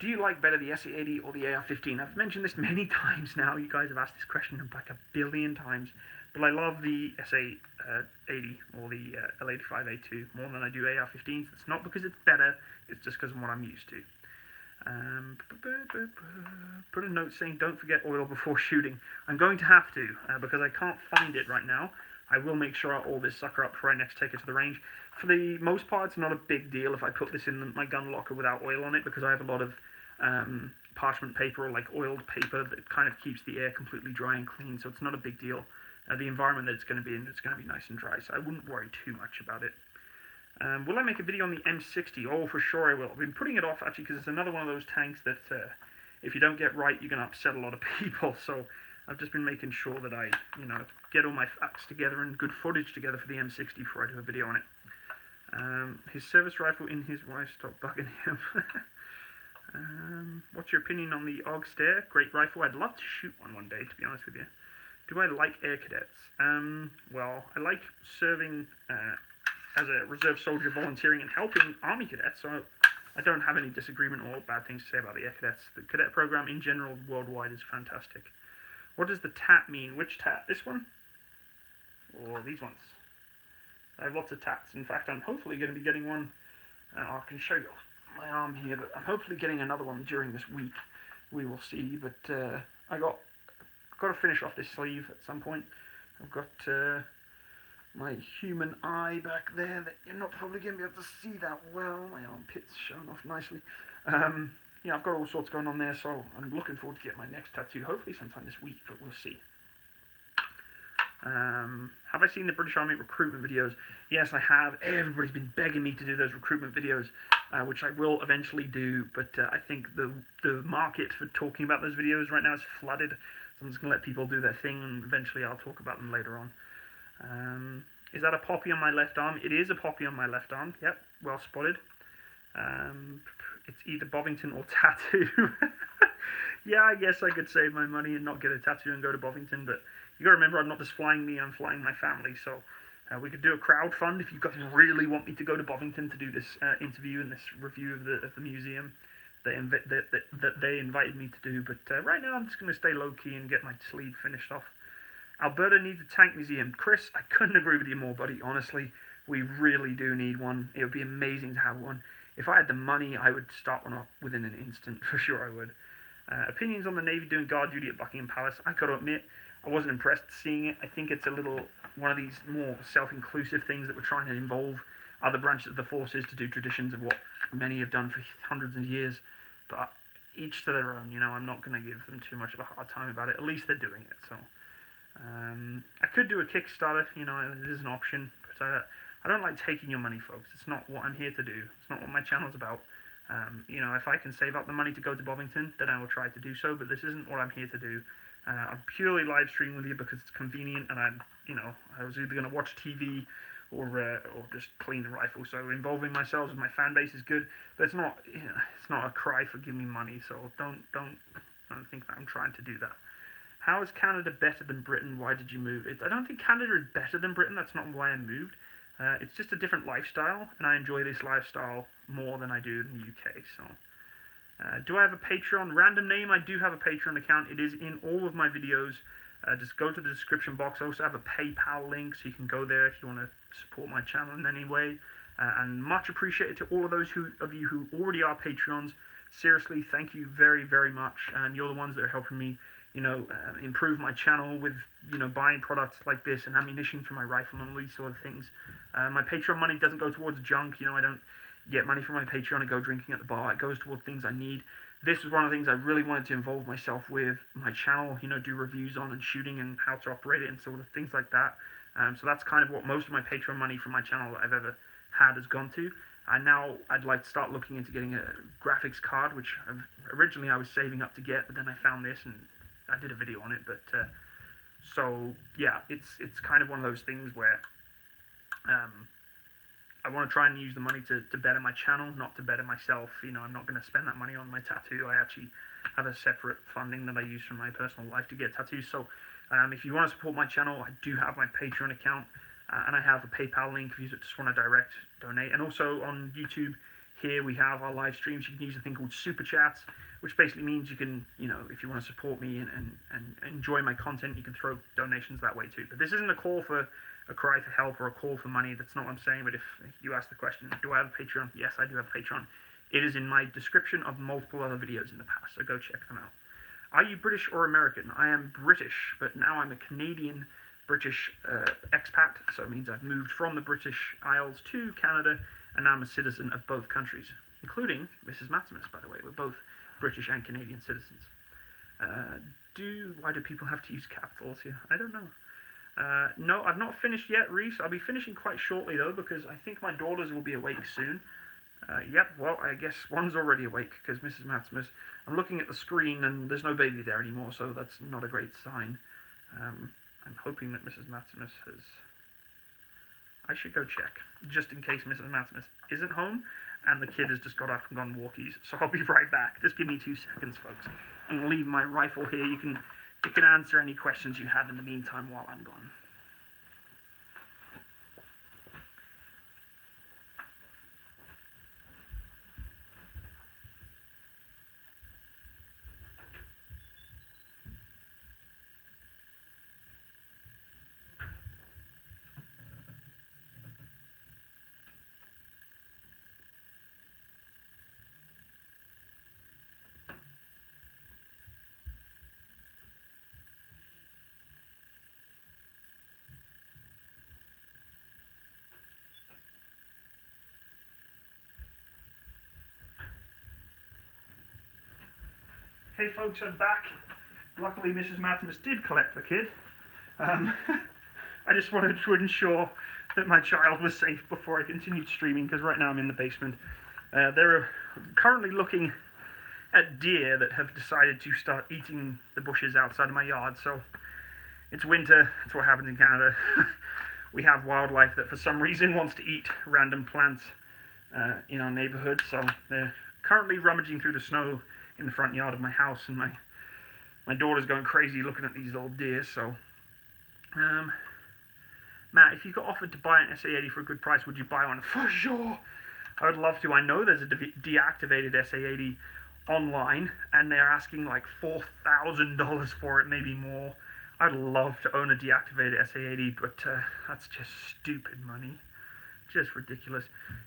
Do you like better the SA80 or the AR-15? I've mentioned this many times now. You guys have asked this question like a billion times. But I love the SA80 or the L85A2 more than I do AR-15s. It's not because it's better, it's just because of what I'm used to. Put a note saying don't forget oil before shooting. I'm going to have to, because I can't find it right now. I will make sure I oil this sucker up before I next take it to the range. For the most part, it's not a big deal if I put this in my gun locker without oil on it, because I have a lot of parchment paper or like oiled paper that kind of keeps the air completely dry and clean, so it's not a big deal. The environment that it's going to be in, it's going to be nice and dry, so I wouldn't worry too much about it. Will I make a video on the M60? Oh, for sure I will. I've been putting it off, actually, because it's another one of those tanks that if you don't get right, you're going to upset a lot of people, so I've just been making sure that I, get all my facts together and good footage together for the M60 before I do a video on it. His service rifle in his wife, stop bugging him. What's your opinion on the AUG Stare? Great rifle. I'd love to shoot one day, to be honest with you. Do I like air cadets? Well, I like serving as a reserve soldier, volunteering and helping Army cadets, so I don't have any disagreement or bad things to say about the air cadets. The cadet program in general worldwide is fantastic. What does the tat mean? Which tat? This one? Or these ones? I have lots of tats. In fact, I'm hopefully going to be getting one. I can show you my arm here, but I'm hopefully getting another one during this week. We will see, but I've got to finish off this sleeve at some point. I've got my human eye back there that you're not probably going to be able to see that well. My armpit's showing off nicely. Yeah, I've got all sorts going on there, so I'm looking forward to getting my next tattoo, hopefully sometime this week, but we'll see. Have I seen the British Army recruitment videos? Yes, I have. Everybody's been begging me to do those recruitment videos, which I will eventually do, but I think the market for talking about those videos right now is flooded, so I'm just going to let people do their thing, and eventually I'll talk about them later on. Is that a poppy on my left arm? It is a poppy on my left arm. Yep, well spotted. It's either Bovington or tattoo. Yeah, I guess I could save my money and not get a tattoo and go to Bovington, but you gotta remember I'm not just flying me, I'm flying my family, so we could do a crowdfund if you guys really want me to go to Bovington to do this interview and this review of the museum that they invited me to do, but right now I'm just going to stay low-key and get my sleeve finished off. Alberta needs a tank museum. Chris, I couldn't agree with you more, buddy, honestly. We really do need one. It would be amazing to have one. If I had the money, I would start one up within an instant, for sure I would. Opinions on the Navy doing guard duty at Buckingham Palace. I got to admit, I wasn't impressed seeing it. I think it's a little one of these more self-inclusive things that we're trying to involve other branches of the forces to do traditions of what many have done for hundreds of years. But each to their own, you know, I'm not going to give them too much of a hard time about it. At least they're doing it, so. I could do a Kickstarter, you know, it is an option, but I don't like taking your money, folks. It's not what I'm here to do. It's not what my channel's about. You know, if I can save up the money to go to Bovington, then I will try to do so, but this isn't what I'm here to do. I'm purely live streaming with you because it's convenient, and I was either going to watch TV or just clean the rifle. So involving myself with my fan base is good, but it's not, you know, it's not a cry for give me money. So don't think that I'm trying to do that. How is Canada better than Britain? Why did you move? I don't think Canada is better than Britain. That's not why I moved. It's just a different lifestyle, and I enjoy this lifestyle more than I do in the UK. So, do I have a Patreon? Random name, I do have a Patreon account. It is in all of my videos. Just go to the description box. I also have a PayPal link, so you can go there if you want to support my channel in any way. And much appreciated to all of those of you who already are Patreons. Seriously, thank you very, very much. And you're the ones that are helping me, you know, improve my channel with, you know, buying products like this and ammunition for my rifle and all these sort of things. My Patreon money doesn't go towards junk. You know, I don't get money from my Patreon and go drinking at the bar. It goes towards things I need. This was one of the things I really wanted to involve myself with my channel, you know, do reviews on and shooting and how to operate it and sort of things like that. So that's kind of what most of my Patreon money from my channel that I've ever had has gone to. And now I'd like to start looking into getting a graphics card, which originally I was saving up to get, but then I found this and I did a video on it. But so yeah, it's kind of one of those things where I want to try and use the money to better my channel, not to better myself. You know, I'm not going to spend that money on my tattoo. I actually have a separate funding that I use from my personal life to get tattoos. So if you want to support my channel, I do have my Patreon account, and I have a PayPal link if you just want to direct donate. And also on YouTube here we have our live streams. You can use a thing called Super Chats, which basically means you can, you know, if you want to support me and enjoy my content, you can throw donations that way too. But this isn't a call for a cry for help or a call for money. That's not what I'm saying. But if you ask the question, do I have a Patreon? Yes, I do have a Patreon. It is in my description of multiple other videos in the past, so go check them out. Are you British or American? I am British, but now I'm a Canadian British expat, so it means I've moved from the British Isles to Canada, and now I'm a citizen of both countries, including Mrs. Matsimus, by the way. We're both British and Canadian citizens. Why do people have to use capitals here? I don't know. No, I've not finished yet, Reese. I'll be finishing quite shortly, though, because I think my daughters will be awake soon. Yep, well, I guess one's already awake, because Mrs. Matsimus... I'm looking at the screen, and there's no baby there anymore, so that's not a great sign. I'm hoping that Mrs. Matsimus has... I should go check, just in case Mrs. Matsimus isn't home, and the kid has just got up and gone walkies. So I'll be right back. Just give me 2 seconds, folks. I'm going to leave my rifle here. You can answer any questions you have in the meantime while I'm gone. Hey folks, I'm back. Luckily Mrs. Matsimus did collect the kid. I just wanted to ensure that my child was safe before I continued streaming, because right now I'm in the basement. They're currently looking at deer that have decided to start eating the bushes outside of my yard. So it's winter, that's what happens in Canada. We have wildlife that for some reason wants to eat random plants in our neighborhood. So they're currently rummaging through the snow in the front yard of my house, and my daughter's going crazy looking at these little deer. So Matt, if you got offered to buy an SA80 for a good price, would you buy one? For sure, I would love to. I know there's a deactivated SA80 online, and they're asking like $4,000 for it, maybe more. I'd love to own a deactivated SA80, but that's just stupid money. just ridiculous.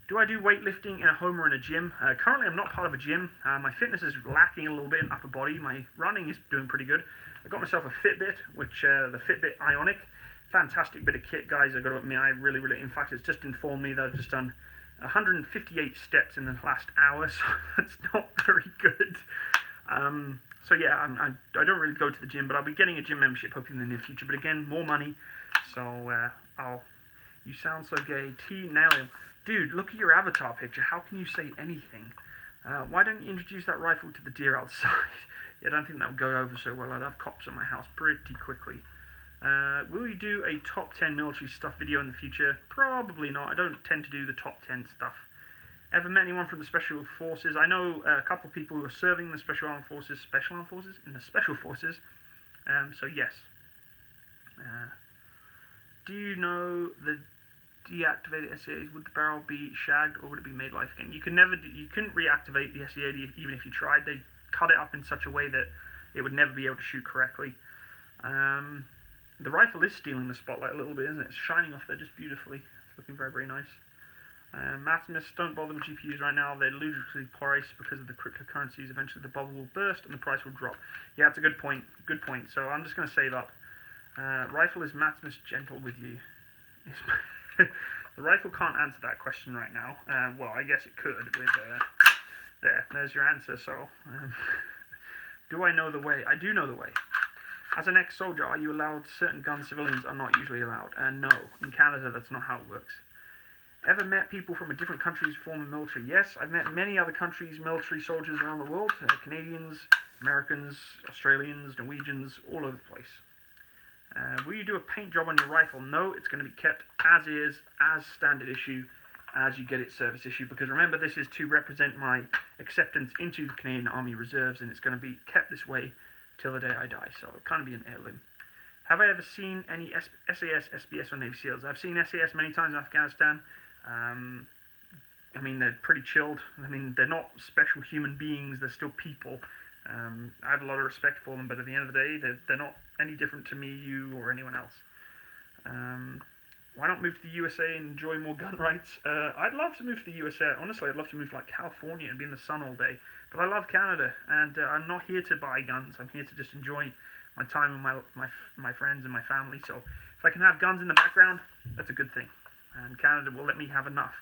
Do I do weightlifting in a home or in a gym? Currently, I'm not part of a gym. My fitness is lacking a little bit in upper body. My running is doing pretty good. I got myself a Fitbit, which the Fitbit Ionic, fantastic bit of kit, guys. I got to admit, I really, in fact, it's just informed me that I've just done 158 steps in the last hour, so that's not very good. So yeah, I don't really go to the gym, but I'll be getting a gym membership hopefully in the near future. But again, more money, so you sound so gay. T. Nail. Dude, look at your avatar picture. How can you say anything? Why don't you introduce that rifle to the deer outside? Yeah, I don't think that would go over so well. I'd have cops at my house pretty quickly. Will you do a top 10 military stuff video in the future? Probably not. I don't tend to do the top 10 stuff. Ever met anyone from the Special Forces? I know a couple of people who are serving in the Special Armed Forces. In the Special Forces. So yes. Do you know the deactivated SA80s? Would the barrel be shagged or would it be made life again? You couldn't reactivate the SA80 even if you tried. They cut it up in such a way that it would never be able to shoot correctly. The rifle is stealing the spotlight a little bit, isn't it? It's shining off there just beautifully. It's looking very, very nice. Matsimus, don't bother with GPUs right now. They're ludicrously priced because of the cryptocurrencies. Eventually the bubble will burst and the price will drop. Yeah, that's a good point. Good point. So I'm just going to save up. Rifle, is Matsimus gentle with you? The rifle can't answer that question right now. Well, I guess it could with... there's your answer. So, do I know the way? I do know the way. As an ex-soldier, are you allowed certain guns civilians are not usually allowed? No. In Canada, that's not how it works. Ever met people from a different country's former military? Yes, I've met many other countries' military soldiers around the world. Canadians, Americans, Australians, Norwegians, all over the place. Will you do a paint job on your rifle? No, it's going to be kept as is, as standard issue, as you get it service issue. Because remember, this is to represent my acceptance into the Canadian Army Reserves, and it's going to be kept this way till the day I die. So it'll kind of be an heirloom. Have I ever seen any SAS, SBS, or Navy SEALs? I've seen SAS many times in Afghanistan. I mean, they're pretty chilled. I mean, they're not special human beings. They're still people. I have a lot of respect for them, but at the end of the day, they're not any different to me, you, or anyone else. Why not move to the USA and enjoy more gun rights? I'd love to move to the USA. Honestly, I'd love to move to like California and be in the sun all day. But I love Canada, and I'm not here to buy guns. I'm here to just enjoy my time with my friends and my family. So if I can have guns in the background, that's a good thing. And Canada will let me have enough.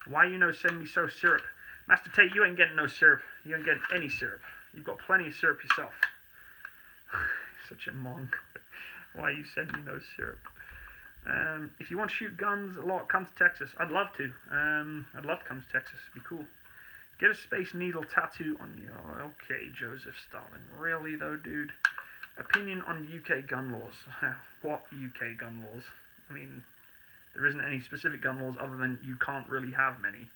Why send me so syrup? Master Tate, you ain't getting no syrup. You ain't getting any syrup. You've got plenty of syrup yourself. Such a monk. Why you send me no syrup? If you want to shoot guns a lot, come to Texas. I'd love to. I'd love to come to Texas. It'd be cool. Get a Space Needle tattoo on you. Oh, okay, Joseph Stalin. Really, though, dude? Opinion on UK gun laws. What UK gun laws? I mean, there isn't any specific gun laws other than you can't really have many.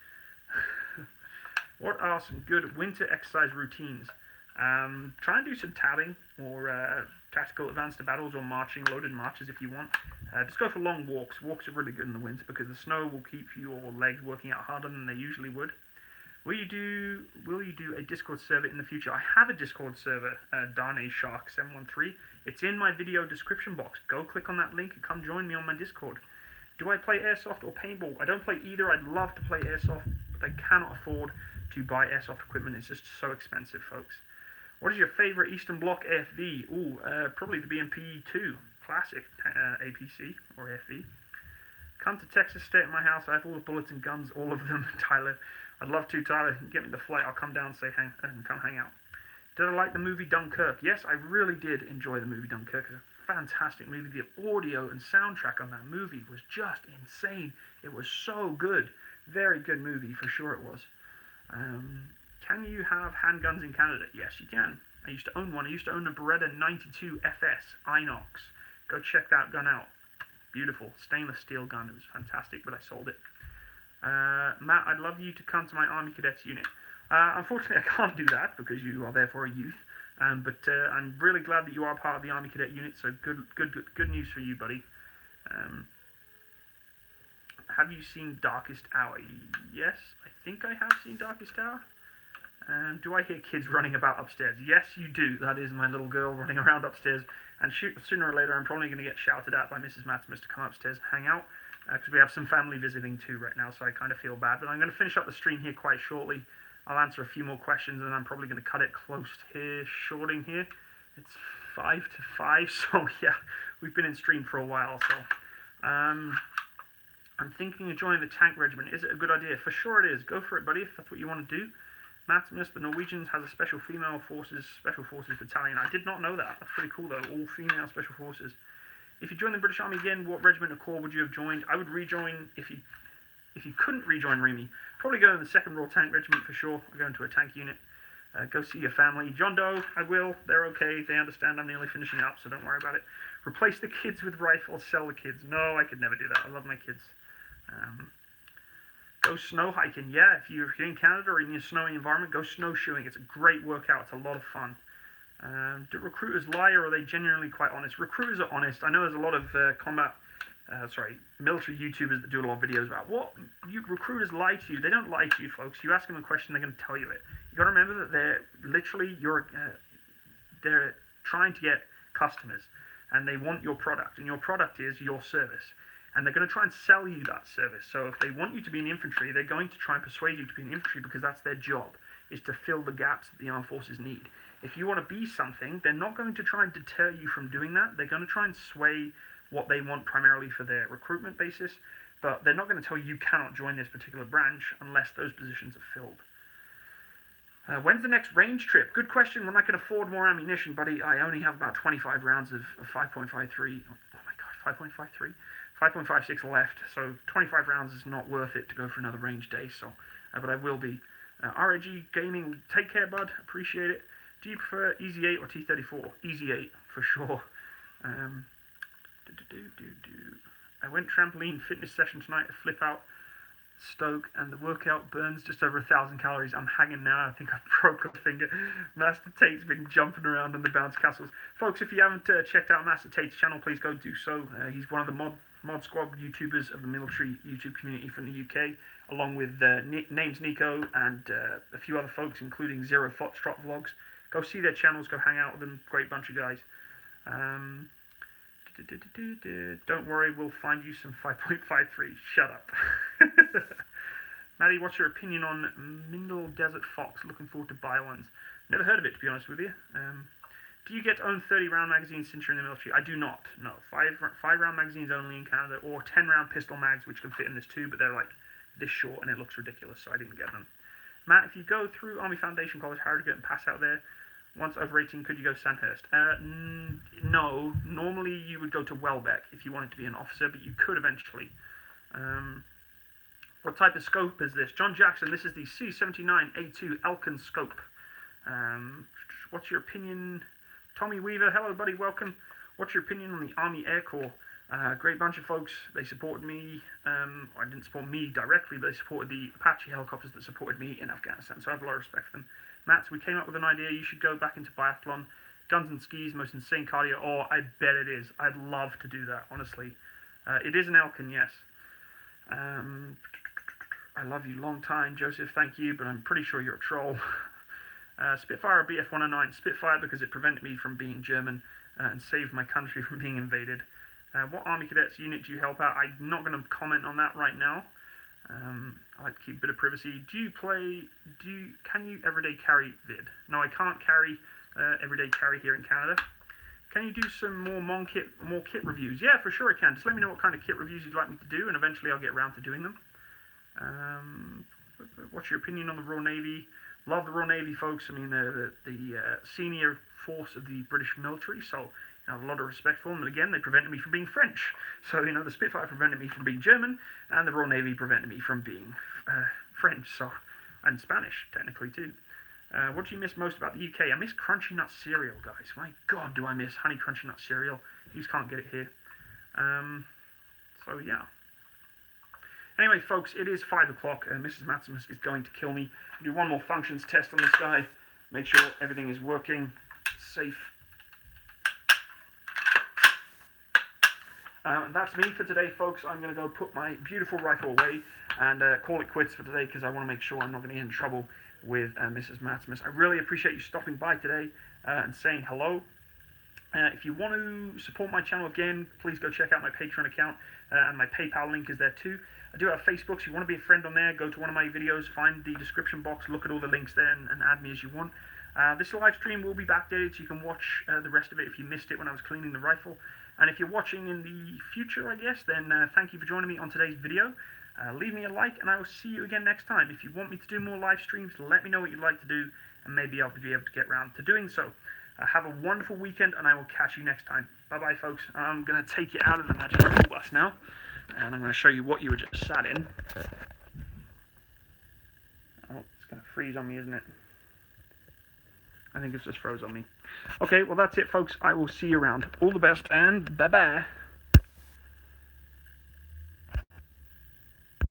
What are some good winter exercise routines? Try and do some tabbing or tactical advance to battles or marching, loaded marches if you want. Just go for long walks. Walks are really good in the winter because the snow will keep your legs working out harder than they usually would. Will you do a Discord server in the future? I have a Discord server, Darnay Shark 713. It's in my video description box. Go click on that link and come join me on my Discord. Do I play airsoft or paintball? I don't play either. I'd love to play airsoft, but I cannot afford to buy airsoft equipment. It's just so expensive, folks. What is your favorite Eastern Bloc AFV? Ooh, probably the BMP-2 Classic APC or AFV. Come to Texas, stay at my house. I have all the bullets and guns, all of them. Tyler, I'd love to. Tyler, get me the flight. I'll come down and come hang out. Did I like the movie Dunkirk? Yes, I really did enjoy the movie Dunkirk. It's a fantastic movie. The audio and soundtrack on that movie was just insane. It was so good. Very good movie, for sure it was. Can you have handguns in Canada? Yes, you can. I used to own one. I used to own a Beretta 92 FS Inox. Go check that gun out. Beautiful. Stainless steel gun. It was fantastic, but I sold it. Matt, I'd love you to come to my Army Cadets unit. Unfortunately, I can't do that because you are there for a youth. But I'm really glad that you are part of the Army Cadet unit, so good news for you, buddy. Have you seen Darkest Hour? Yes, I think I have seen Darkest Hour. Do I hear kids running about upstairs? Yes, you do. That is my little girl running around upstairs. And sooner or later, I'm probably going to get shouted at by Mrs. Matsimus to come upstairs and hang out. because we have some family visiting too right now, so I kind of feel bad. But I'm going to finish up the stream here quite shortly. I'll answer a few more questions, and I'm probably going to cut it close here, shorting here. It's 5 to 5, so yeah, we've been in stream for a while. So I'm thinking of joining the tank regiment. Is it a good idea? For sure it is. Go for it, buddy, if that's what you want to do. Matsimus, the Norwegians, has a special forces battalion. I did not know that. That's pretty cool, though. All female special forces. If you join the British Army again, what regiment or corps would you have joined? I would rejoin, if you couldn't rejoin Remy, probably go in the 2nd Royal Tank Regiment for sure. I'll go into a tank unit. Go see your family. John Doe, I will. They're okay. They understand I'm nearly finishing up, so don't worry about it. Replace the kids with rifles, sell the kids. No, I could never do that. I love my kids. Go snow hiking. Yeah, if you're in Canada or in a snowy environment, go snowshoeing. It's a great workout. It's a lot of fun. Do recruiters lie, or are they genuinely quite honest? Recruiters are honest. I know there's a lot of military YouTubers that do a lot of videos about what recruiters lie to you. They don't lie to you, folks. You ask them a question, they're going to tell you it. You got to remember that they're literally they're trying to get customers, and they want your product, and your product is your service, and they're going to try and sell you that service. So if they want you to be in infantry, they're going to try and persuade you to be in infantry because that's their job, is to fill the gaps that the armed forces need. If you want to be something, they're not going to try and deter you from doing that. They're going to try and sway what they want primarily for their recruitment basis, but they're not going to tell you cannot join this particular branch unless those positions are filled. When's the next range trip? Good question. When I can afford more ammunition, buddy. I only have about 25 rounds of 5.53. Oh my god, 5.53? 5.56 left, so 25 rounds is not worth it to go for another range day, so, but I will be. RAG Gaming, take care, bud. Appreciate it. Do you prefer Easy 8 or T34? Easy 8, for sure. I went trampoline fitness session tonight to flip out Stoke, and the workout burns just over 1,000 calories. I'm hanging now. I think I broke a finger. Master Tate's been jumping around on the bounce castles. Folks, if you haven't checked out Master Tate's channel, please go do so. He's one of the mod squad YouTubers of the military YouTube community from the UK, along with Names Nico and a few other folks, including Zero Foxtrot Vlogs. Go see their channels. Go hang out with them. Great bunch of guys. Don't worry, we'll find you some 5.53. Shut up. Maddie, what's your opinion on Mindel Desert Fox? Looking forward to buy ones. Never heard of it, to be honest with you. Do you get to own 30-round magazines since you're in the military? I do not. No, 5-round magazines only in Canada, or 10-round pistol mags, which can fit in this too, but they're like this short and it looks ridiculous, so I didn't get them. Matt, if you go through Army Foundation College, how to get and pass out there? Once over 18, could you go to Sandhurst? No. Normally you would go to Welbeck if you wanted to be an officer, but you could eventually. What type of scope is this? John Jackson, this is the C7A2 Elkin scope. What's your opinion? Tommy Weaver, hello buddy, welcome. What's your opinion on the Army Air Corps? Great bunch of folks. They supported me. I didn't support me directly, but they supported the Apache helicopters that supported me in Afghanistan, so I have a lot of respect for them. Matt, we came up with an idea. You should go back into biathlon. Guns and skis, most insane cardio. Oh, I bet it is. I'd love to do that, honestly. It is an Elkin, yes. I love you long time, Joseph. Thank you, but I'm pretty sure you're a troll. Spitfire or BF-109? Spitfire because it prevented me from being German and saved my country from being invaded. What Army Cadets unit do you help out? I'm not going to comment on that right now. I like to keep a bit of privacy. Can you everyday carry vid? No, I can't carry everyday carry here in Canada. Can you do some more kit reviews? Yeah, for sure I can. Just let me know what kind of kit reviews you'd like me to do, and eventually I'll get around to doing them. What's your opinion on the Royal Navy? Love the Royal Navy, folks. I mean, the senior force of the British military, so I have a lot of respect for them. And again, they prevented me from being French. So, the Spitfire prevented me from being German, and the Royal Navy prevented me from being French, and Spanish, technically, too. What do you miss most about the UK? I miss Crunchy Nut cereal, guys. My God, do I miss Honey Crunchy Nut cereal. You just can't get it here. So, yeah. Anyway, folks, it is 5 o'clock, and Mrs. Matsimus is going to kill me. Do one more functions test on this guy. Make sure everything is working. Safe. That's me for today, folks. I'm going to go put my beautiful rifle away and call it quits for today because I want to make sure I'm not going to get in trouble with Mrs. Matsimus. I really appreciate you stopping by today and saying hello. If you want to support my channel again, please go check out my Patreon account, and my PayPal link is there too. I do have Facebook, so you want to be a friend on there, go to one of my videos, find the description box, look at all the links there, and add me as you want. This live stream will be backdated, so you can watch the rest of it if you missed it when I was cleaning the rifle. And if you're watching in the future, I guess, then thank you for joining me on today's video. Leave me a like, and I will see you again next time. If you want me to do more live streams, let me know what you'd like to do, and maybe I'll be able to get around to doing so. Have a wonderful weekend, and I will catch you next time. Bye-bye, folks. I'm going to take you out of the magic school bus now, and I'm going to show you what you were just sat in. Oh, it's going to freeze on me, isn't it? I think it's just froze on me. Okay, well, that's it, folks. I will see you around. All the best, and bye-bye.